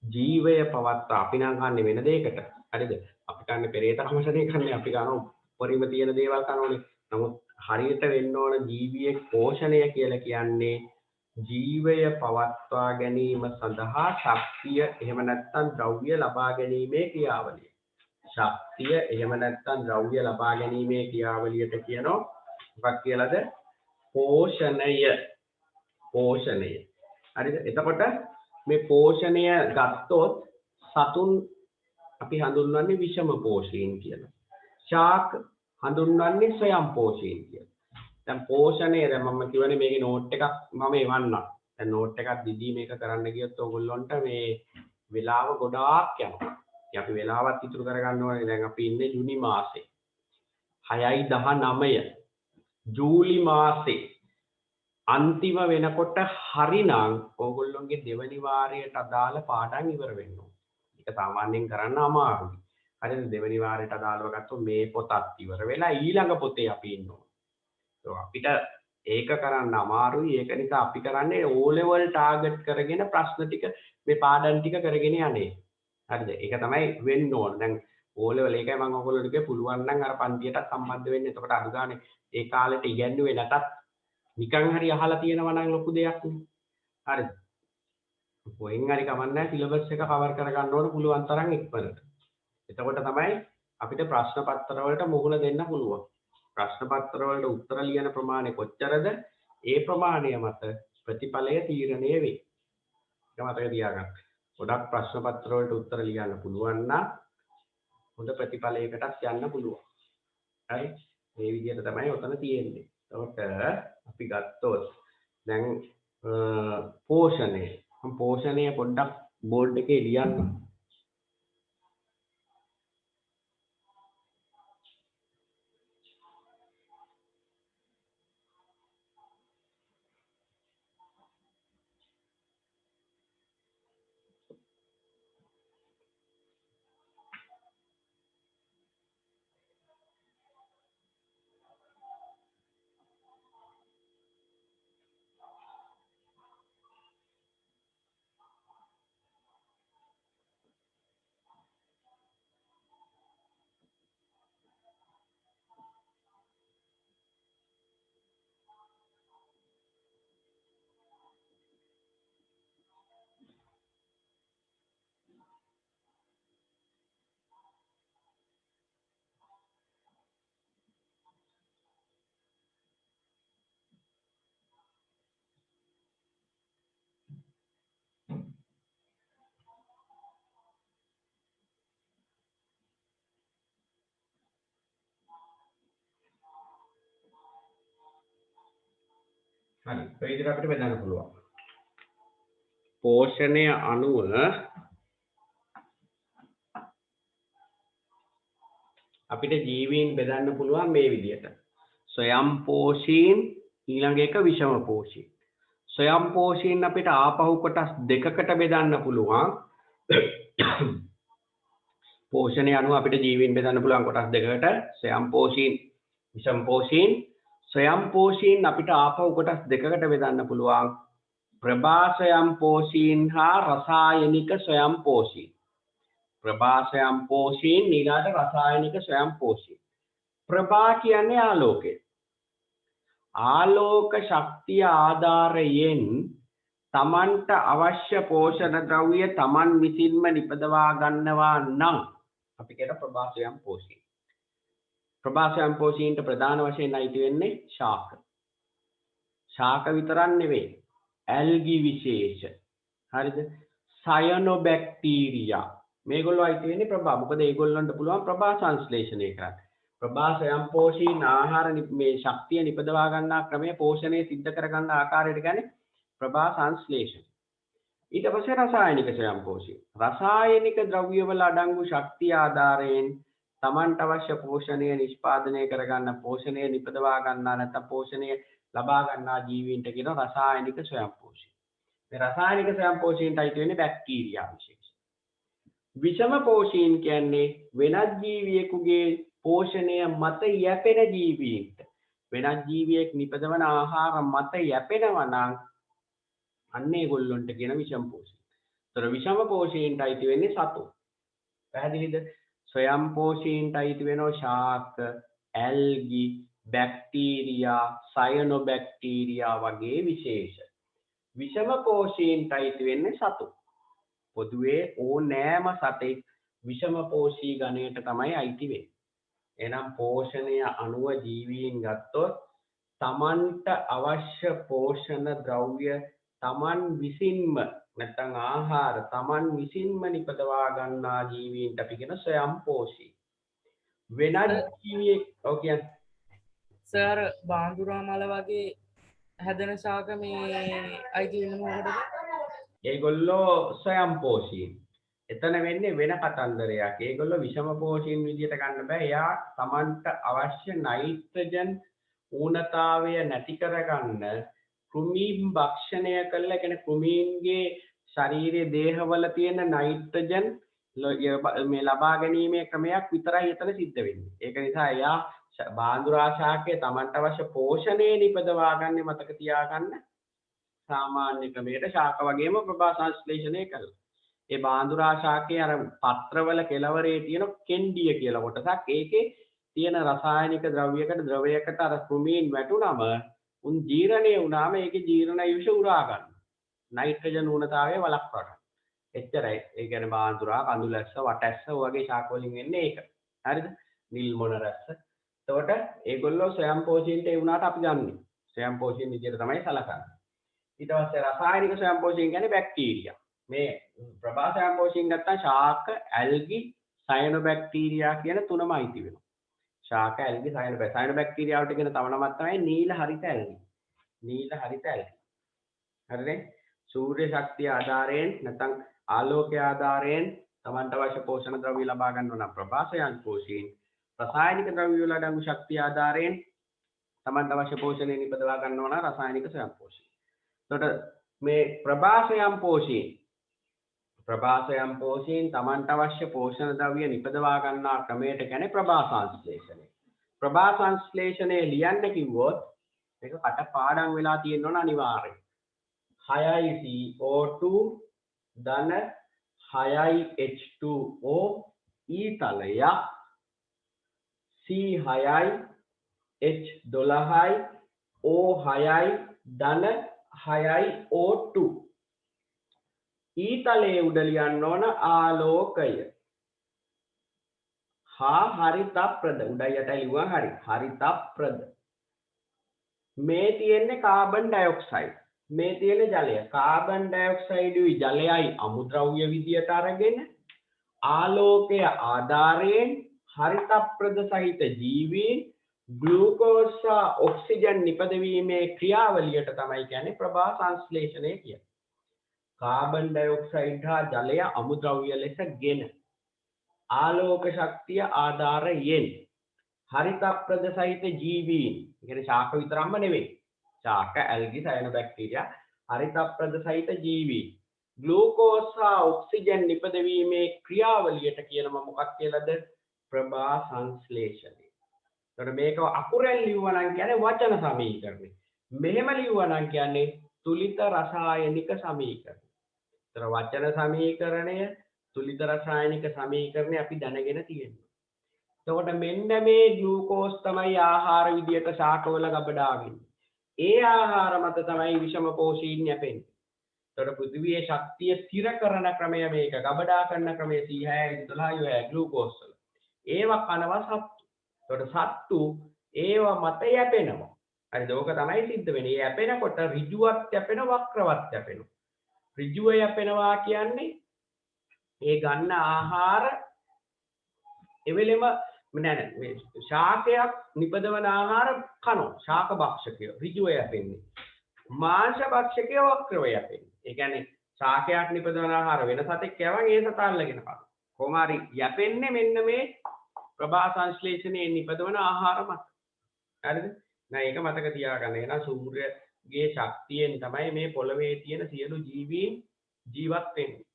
ජීවය පවත්වා අපි නම් කන්නේ වෙන දෙයකට. හරිද? අපි කන්නේ පෙරේත කමසනේ කන්නේ අපි කන උපරිම තියෙන දේවල් කනෝනේ. නමුත් හරියට වෙන්න ඕන ජීවියේ පෝෂණය කියලා කියන්නේ ජීවය පවත්වා ගැනීම සඳහා ශක්තිය එහෙම නැත්නම් ද්‍රව්‍ය ලබා ගැනීමේ ක්‍රියාවලිය. ශක්තිය එහෙම නැත්නම් ද්‍රව්‍ය ලබා ගැනීමේ ක්‍රියාවලියට කියනවා මොකක් කියලාද? පෝෂණය. පෝෂණය. හරිද? එතකොට මේ පෝෂණය ගත්තොත් සතුන් අපි හඳුන්වන්නේ විෂම පෝෂීන් කියලා. ශාක හඳුන්වන්නේ ස්වයං පෝෂීන් කියලා. දැන් පෝෂණය දැන් මම කියවනේ මේකේ නෝට් එකක් මම එවන්නම්. දැන් නෝට් එකක් දිදී මේක කරන්න ගියොත් ඕගොල්ලන්ට මේ වෙලාව ගොඩාක් යනවා. අපි වෙලාවත් ඉතුරු කරගන්න ඕනේ. දැන් අපි ඉන්නේ ජූනි මාසේ 6/19 ජූලි මාසේ අන්තිම වෙනකොට හරිනම් ඕගොල්ලොන්ගේ දෙවනි වාරයට අදාළ පාඩම් ඉවර වෙන්න ඕනේ. ඒක සාමාන්‍යයෙන් කරන්න අමාරුයි. හරිද? දෙවනි වාරයට අදාළව ගත්තොත් මේ පොතත් ඉවර වෙලා ඊළඟ පොතේ අපි ඉන්න ඕනේ. අපිට ඒක කරන්න අමාරුයි. ඒක නිසා අපි කරන්නේ O level ටාගට් කරගෙන ප්‍රශ්න ටික මේ පාඩම් ටික කරගෙන යන්නේ. හරිද? ඒක තමයි වෙන්න ඕන. දැන් O level එකයි මම ඔයගොල්ලෝට කිව්වේ පුළුවන් නම් අර පන්තියට සම්බන්ධ වෙන්න. එතකොට අඩු ගානේ ඒ කාලෙට ඉගෙනුවේ නැතත් නිකන් හරි අහලා තියෙනවා නම් ලොකු දෙයක් නේ. හරිද? කොහෙන් හරි කමන්නේ සිලබස් එක කවර් කරගන්න ඕන පුළුවන් තරම් ඉක්මනට. එතකොට තමයි අපිට ප්‍රශ්න පත්‍ර වලට මුහුණ දෙන්න පුළුවන්. ප්‍රශ්න පත්‍ර වලට උත්තර ලියන ප්‍රමාණය කොච්චරද? ඒ ප්‍රමාණය මත ප්‍රතිඵලය තීරණය වේ. ඒක මතක තියාගන්න. ගොඩක් ප්‍රශ්න පත්‍ර වලට උත්තර ලියන්න පුළුවන් නම් හොඳ ප්‍රතිඵලයකටත් යන්න පුළුවන්. හරි? මේ විදිහට තමයි ඔතන තියෙන්නේ. එතකොට අපි ගත්තොත් දැන් පෝෂණය පොඩ්ඩක් බෝඩ් එකේ ලියන්න. හරි. ඒ විදිහට අපිට බෙදන්න පුළුවන්. පෝෂණය අනුව අපිට ජීවීන් බෙදන්න පුළුවන් මේ විදිහට. ස්වයං පෝෂීන් ඊළඟ එක විෂම පෝෂීන්. ස්වයං පෝෂීන් අපිට ආපහු කොටස් දෙකකට බෙදන්න පුළුවන්. පෝෂණය අනුව අපිට ජීවීන් බෙදන්න පුළුවන් කොටස් දෙකකට. ස්වයං පෝෂීන්, විෂම පෝෂීන්. ස්වයං පෝෂීන් අපිට ආපහු කොටස් දෙකකට බෙදන්න පුළුවන්. ප්‍රභා ස්වයං පෝෂීන් හා රසායනික ස්වයං පෝෂීන්. ප්‍රභා ස්වයං පෝෂීන් ඊළඟට රසායනික ස්වයං පෝෂීන්. ප්‍රභා කියන්නේ ආලෝකය. ආලෝක ශක්තිය ආධාරයෙන් තමන්ට අවශ්‍ය පෝෂණ ද්‍රව්‍ය තමන් විසින්ම නිපදවා ගන්නවා නම් අපි කියන ප්‍රභා ස්වයං පෝෂීන්. ප්‍රභා ස්වයංපෝෂීන්ට ප්‍රධාන වශයෙන් අයිති වෙන්නේ ශාක. ශාක විතරක් නෙවෙයි. ඇල්ගි විශේෂ. හරිද? සයනොබැක්ටීරියා. මේගොල්ලෝ අයිති වෙන්නේ ප්‍රභා. මොකද ඒගොල්ලන්ට පුළුවන් ප්‍රභා සංශ්ලේෂණය කරන්න. ප්‍රභා ස්වයංපෝෂීන් ආහාර මේ ශක්තිය නිපදවා ගන්නා ක්‍රමය පෝෂණය සිද්ධ කර ගන්න ආකාරයට කියන්නේ ප්‍රභා සංශ්ලේෂණ. ඊට පස්සේ රසායනික ස්වයංපෝෂී. රසායනික ද්‍රව්‍යවල අඩංගු ශක්තිය ආධාරයෙන් තමන්ට අවශ්‍ය පෝෂණය නිෂ්පාදනය කරගන්න පෝෂණය නිපදවා ගන්නා නැත්නම් පෝෂණය ලබා ගන්නා ජීවීන්ට කියන රසායනික ස්වයංපෝෂී. මේ රසායනික ස්වයංපෝෂීන්ට අයිති වෙන්නේ බැක්ටීරියා විශේෂ. විෂම පෝෂීන් කියන්නේ වෙනත් ජීවියෙකුගේ පෝෂණය මත යැපෙන ජීවීන්ට. වෙනත් ජීවියෙක් නිපදවන ආහාර මත යැපෙනවා නම් අන්න ඒගොල්ලොන්ට කියන විෂම පෝෂී. ඒතර විෂම පෝෂීන්ට අයිති වෙන්නේ සතු. පැහැදිලිද? ස්වයංපෝෂීන්ට අයිති වෙනවා ශාක, ඇල්ගි, බැක්ටීරියා, සයනොබැක්ටීරියා වගේ විශේෂ. විෂම පෝෂීන්ට අයිති වෙන්නේ සතු. පොදුවේ ඕනෑම සතෙක් විෂම පෝෂී ගණයට තමයි අයිති වෙන්නේ. එහෙනම් පෝෂණය අනුව ජීවීන් ගත්තොත් තමන්ට අවශ්‍ය පෝෂණ ද්‍රව්‍ය තමන් විසින්ම නැත්නම් ආහාර තමන් විසින්ම නිපදවා ගන්නා ජීවීන්ට අපි කියන ස්වයංපෝෂී. වෙනත් ජීවියෙක් ඔව් කියන්නේ සර් බාඳුරා මල වගේ හැදෙන ශාක මේ අයිති වෙන මොකටද? ඒගොල්ලෝ ස්වයංපෝෂී. එතන වෙන්නේ වෙන කතන්දරයක්. ඒගොල්ලෝ විෂම පෝෂීන් විදියට ගන්න බෑ. එයා තමන්ට අවශ්‍ය නයිට්‍රජන් ඌනතාවය නැති කරගන්න කෘමීන් භක්ෂණය කළා. කියන්නේ කෘමීන්ගේ ශරීරයේ දේහවල තියෙන නයිට්‍රජන් මේ ලබා ගැනීමේ ක්‍රමයක් විතරයි එතන සිද්ධ වෙන්නේ. ඒක නිසා එයා බාඳුරා ශාකයේ තමන්ට අවශ්‍ය පෝෂණය නිපදවා ගන්න මතක තියාගන්න සාමාන්‍ය ක්‍රමයට ශාක වගේම ප්‍රභා සංශ්ලේෂණය කළා. ඒ බාඳුරා ශාකයේ අර පත්‍රවල කෙළවරේ තියෙන කෙන්ඩිය කියලා කොටසක් ඒකේ තියෙන රසායනික ද්‍රවයකට අර කෘමීන් වැටුනම උන් ජීර්ණය වුණාම ඒකේ ජීර්ණ යුෂ උරා ගන්න. නයිට්‍රජන් ඌනතාවය වළක්වා ගන්න. එච්චරයි. ඒ කියන්නේ බාඳුරා, කඳුලැස්ස, වටැස්ස වගේ ශාක වලින් වෙන්නේ ඒක. හරිද? නිල් මොන රැස්ස. එතකොට ඒගොල්ලෝ ස්වයංපෝෂීන්ට ඒ වුණාට අපි ගන්නෙ. ස්වයංපෝෂීන් විදියට තමයි සලකන්නේ. ඊට පස්සේ රසායනික ස්වයංපෝෂීන් කියන්නේ බැක්ටීරියා. මේ ප්‍රභා ස්වයංපෝෂීන් ගත්තා ශාක, ඇල්ගි, සයනොබැක්ටීරියා කියන තුනම අයිති වෙනවා. ශාක, ඇල්ගි, සයනොබැක්ටීරියාවට කියන තව නමක් තමයි නීල හරිත ඇල්ගි. නීල හරිත ඇල්ගි. හරිනේ? සූර්ය ශක්තිය ආධාරයෙන් නැත්නම් ආලෝකය ආධාරයෙන් තමන්ට අවශ්‍ය පෝෂණ ද්‍රව්‍ය ලබා ගන්නවා නම් ප්‍රභා ස්වයංපෝෂීන්. රසායනික ද්‍රව්‍ය වල අඩංගු ශක්තිය ආධාරයෙන් තමන්ට අවශ්‍ය පෝෂණය නිපදවා ගන්නවා නම් රසායනික ස්වයංපෝෂී. එතකොට මේ ප්‍රභා ස්වයංපෝෂීන් තමන්ට අවශ්‍ය පෝෂණ ද්‍රව්‍ය නිපදවා ගන්නා ක්‍රමයට කියන්නේ ප්‍රභා සංශ්ලේෂණය. ප්‍රභා සංශ්ලේෂණය ලියන්න කිව්වොත් මේක කටපාඩම් වෙලා තියෙන්න ඕන අනිවාර්යයෙන්. 6යි CO2 ධන 6යි H2O ඊතලය C6යි H12යි O6යි ධන 6යි O2 ඊතලයේ උඩ ලියන්න ඕන ආලෝකය. හරිතප්‍රද උඩයි යටයි ලියුවා හරි. හරිතප්‍රද. මේ තියෙන්නේ කාබන් ඩයොක්සයිඩ්. මේ තියෙන ජලය. කාබන් ඩයොක්සයිඩුයි ජලයයි අමුද්‍රව්‍ය විදියට අරගෙන ආලෝකය ආධාරයෙන් හරිතප්‍රද සහිත ජීවීන් ග්ලූකෝස් සහ ඔක්සිජන් නිපදවීමේ ක්‍රියාවලියට තමයි කියන්නේ ප්‍රභා සංශ්ලේෂණය කියන්නේ. කාබන් ඩයොක්සයිඩ් හා ජලය අමුද්‍රව්‍ය ලෙසගෙන ආලෝක ශක්තිය ආධාරයෙන් හරිතප්‍රද සහිත ජීවීන් කියන්නේ ශාක විතරක්ම නෙවෙයි. ශාක, ඇල්ගි, සයනොබැක්ටීරියා හරිතප්‍රද සහිත ජීවීන් ග්ලූකෝස් සහ ඔක්සිජන් නිපදවීමේ ක්‍රියාවලියට කියනම මොකක් කියලාද? ප්‍රභා සංශ්ලේෂණය. එතකොට මේක අකුරෙන් ලියුවා නම් කියන්නේ වචන සමීකරණය. මෙහෙම ලියුවා නම් කියන්නේ තුලිත රසායනික සමීකරණය. එතන වචන සමීකරණය, තුලිත රසායනික සමීකරණය අපි දැනගෙන තියෙනවා. එතකොට මෙන්න මේ ග්ලූකෝස් තමයි ආහාර විදියට ශාකවල ගබඩාවෙන්නේ. ඒ ආහාර මත තමයි විෂම පෝෂීන් යැපෙන්නේ. එතකොට පෘථිවියේ ශක්තිය ස්ථිර කරන ක්‍රමය මේක. ගබඩා කරන ක්‍රමය C6 12 ග්ලූකෝස් වල. ඒවා කනවා සත්තු. එතකොට සත්තු ඒවා මත යැපෙනවා. හරිද? ඕක තමයි සිද්ධ වෙන්නේ. ඒ යැපෙනකොට ඍජුවත් යැපෙන වක්‍රවත් යැපෙනවා. ඍජුව යැපෙනවා කියන්නේ ඒ ගන්න ආහාර එවෙලෙම නෑ ශාකයක් නිපදවන ආහාර කනවා. ශාක භක්ෂකය ඍජුව යැපෙන්නේ. මාංශ භක්ෂකය වක්‍රව යැපෙන්නේ. ඒ කියන්නේ ශාකයක් නිපදවන ආහාර වෙන සතෙක් කෑවන් ඒ සතා අල්ලගෙන කනවා. කොහොම හරි යැපෙන්නේ මෙන්න මේ ප්‍රභා සංශ්ලේෂණයේ නිපදවන ආහාර මත. හරිද? නෑ ඒක මතක තියාගන්න. එහෙනම් සූර්යගේ ශක්තියෙන් තමයි මේ පොළවේ තියෙන සියලු ජීවීන් ජීවත් වෙන්නේ.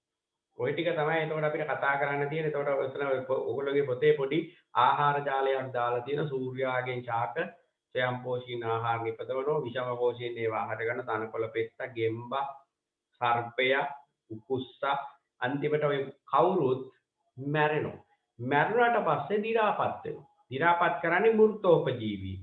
ඔය ටික තමයි එතකොට අපිට කතා කරන්න තියෙන්නේ. එතකොට ඔතන ඔයගොල්ලෝගේ පොතේ පොඩි ආහාර ජාලයක් දාලා තියෙන සූර්යාගෙන් ශාක ස්වයං පෝෂීන ආහාර නිපදවනවා. විෂම පෝෂීන ඒවා ආහාර ගන්න තනකොළ පෙත්ත, ගෙම්බා, සර්පය, උකුස්සා අන්තිමට ඔය කවුරුත් මැරෙනවා. මැරුණාට පස්සේ දි รา පත් වෙනවා. දි รา පත් කරන්නේ මෘතෝපජීවී.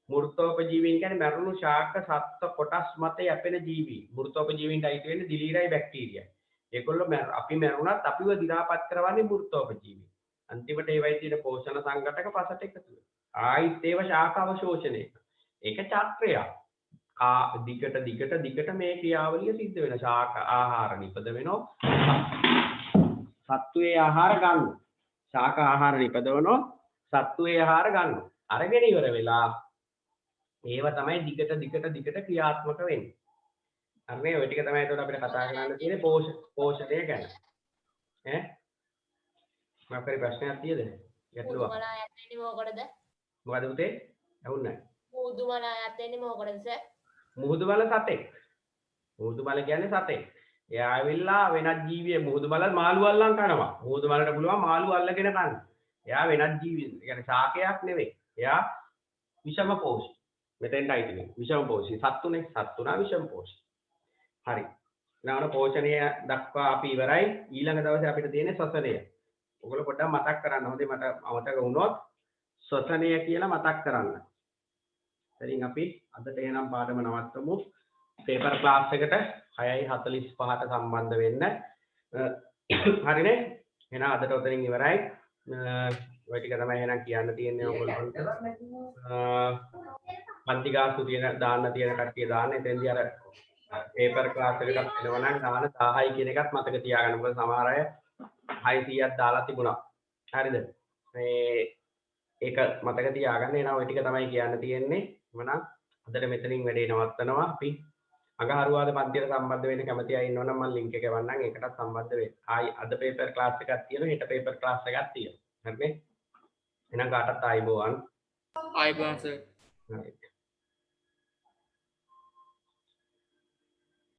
මෘතෝපජීවීන් කියන්නේ මැරුණු ශාක සත්ත්ව කොටස් මත යැපෙන ජීවී. මෘතෝපජීවීන්ට අයිති වෙන්නේ දිලීරයි බැක්ටීරියයි. ඒගොල්ලෝ අපි මැරුණත් අපිව දි รา පත් කරවන්නේ මෘතෝපජීවී. අන්තිමට ඒවයි තියෙන පෝෂණ සංඝටක පසට එකතු වෙනවා. ආයිත් ඒව ශාක අවශෝෂණය කරනවා. ඒක චක්‍රයක්. දිගට මේ ක්‍රියාවලිය සිද්ධ වෙන ශාක ආහාර නිපද වෙනවා. සත්වයේ ආහාර ගන්නවා. ශාක ආහාර නිපදවනවා. සත්වයේ ආහාර ගන්නවා. අරගෙන ඉවර වෙලා ඒව තමයි දිගට ක්‍රියාත්මක වෙන්නේ. හරිනේ ඔය ටික තමයි එතකොට අපිට කතා කරන්න තියෙන්නේ පෝෂණය ගැන. ඈ මොකක් හරි ප්‍රශ්නයක් තියෙද? ගැටලුවක්. මුදුමලා යන්නේ මොකටද? මොකද උතේ? ඇහුන්නේ නැහැ. මුදුමලා යන්නේ මොකටද සර්? මුහුදු බල සතෙක්. මුහුදු බල කියන්නේ සතෙක්. එයා ඇවිල්ලා වෙනත් ජීවියෙ මුහුදු බල මාළු අල්ලන් කනවා. මුහුදු බලට පුළුවන් මාළු අල්ලගෙන කන්න. එයා වෙනත් ජීවියෙ. ඒ කියන්නේ ශාකයක් නෙවෙයි. එයා විෂම පෝෂී. මෙතෙන්ටයි තියෙන්නේ. විෂම පෝෂී. සත්තුනේ. සත්තුනා විෂම පෝෂී. හරි. ඊළඟට පෝෂණය දක්වා අපි ඉවරයි. ඊළඟ දවසේ අපිට තියෙන්නේ ශ්වසනය. ඔයගොල්ලෝ පොඩ්ඩක් මතක් කරන්න. හොඳේ මට අමතක වුණොත් ශ්වසනය කියලා මතක් කරන්න. ඉතින් අපි අදට එහෙනම් පාඩම නවත්තමු. පේපර් ක්ලාස් එකට 6:45ට සම්බන්ධ වෙන්න. හරිනේ? එහෙනම් අදට උතනින් ඉවරයි. ඔය ටික තමයි එහෙනම් කියන්න තියෙන්නේ ඔයගොල්ලන්ට. පන්ති ගාස්තු තියෙන දාන්න තියෙන කට්ටිය දාන්න. එතෙන්දී අර පේපර් ක්ලාස් එකකට එනවා නම් දාන 1000යි කියන එකත් මතක තියාගන්න. මොකද සමහර අය 600ක් දාලා තිබුණා. හරිද? මේ ඒක මතක තියාගන්න. එහෙනම් ওই ටික තමයි කියන්න තියෙන්නේ. එමනම් අදට මෙතනින් වැඩේ නවත්තනවා. අපි අඟහරුවාද පන්තියට සම්බන්ධ වෙන්න කැමති අය ඉන්නවනම් මම link එක එවන්නම්. ඒකටත් සම්බන්ධ වෙන්න. ආයි අද පේපර් ක්ලාස් එකක් තියෙනවා. හෙට පේපර් ක්ලාස් එකක් තියෙනවා. හරිනේ? එහෙනම් කාටත් ආයිබෝවන්. ආයිබෝවන් සර්. හරි.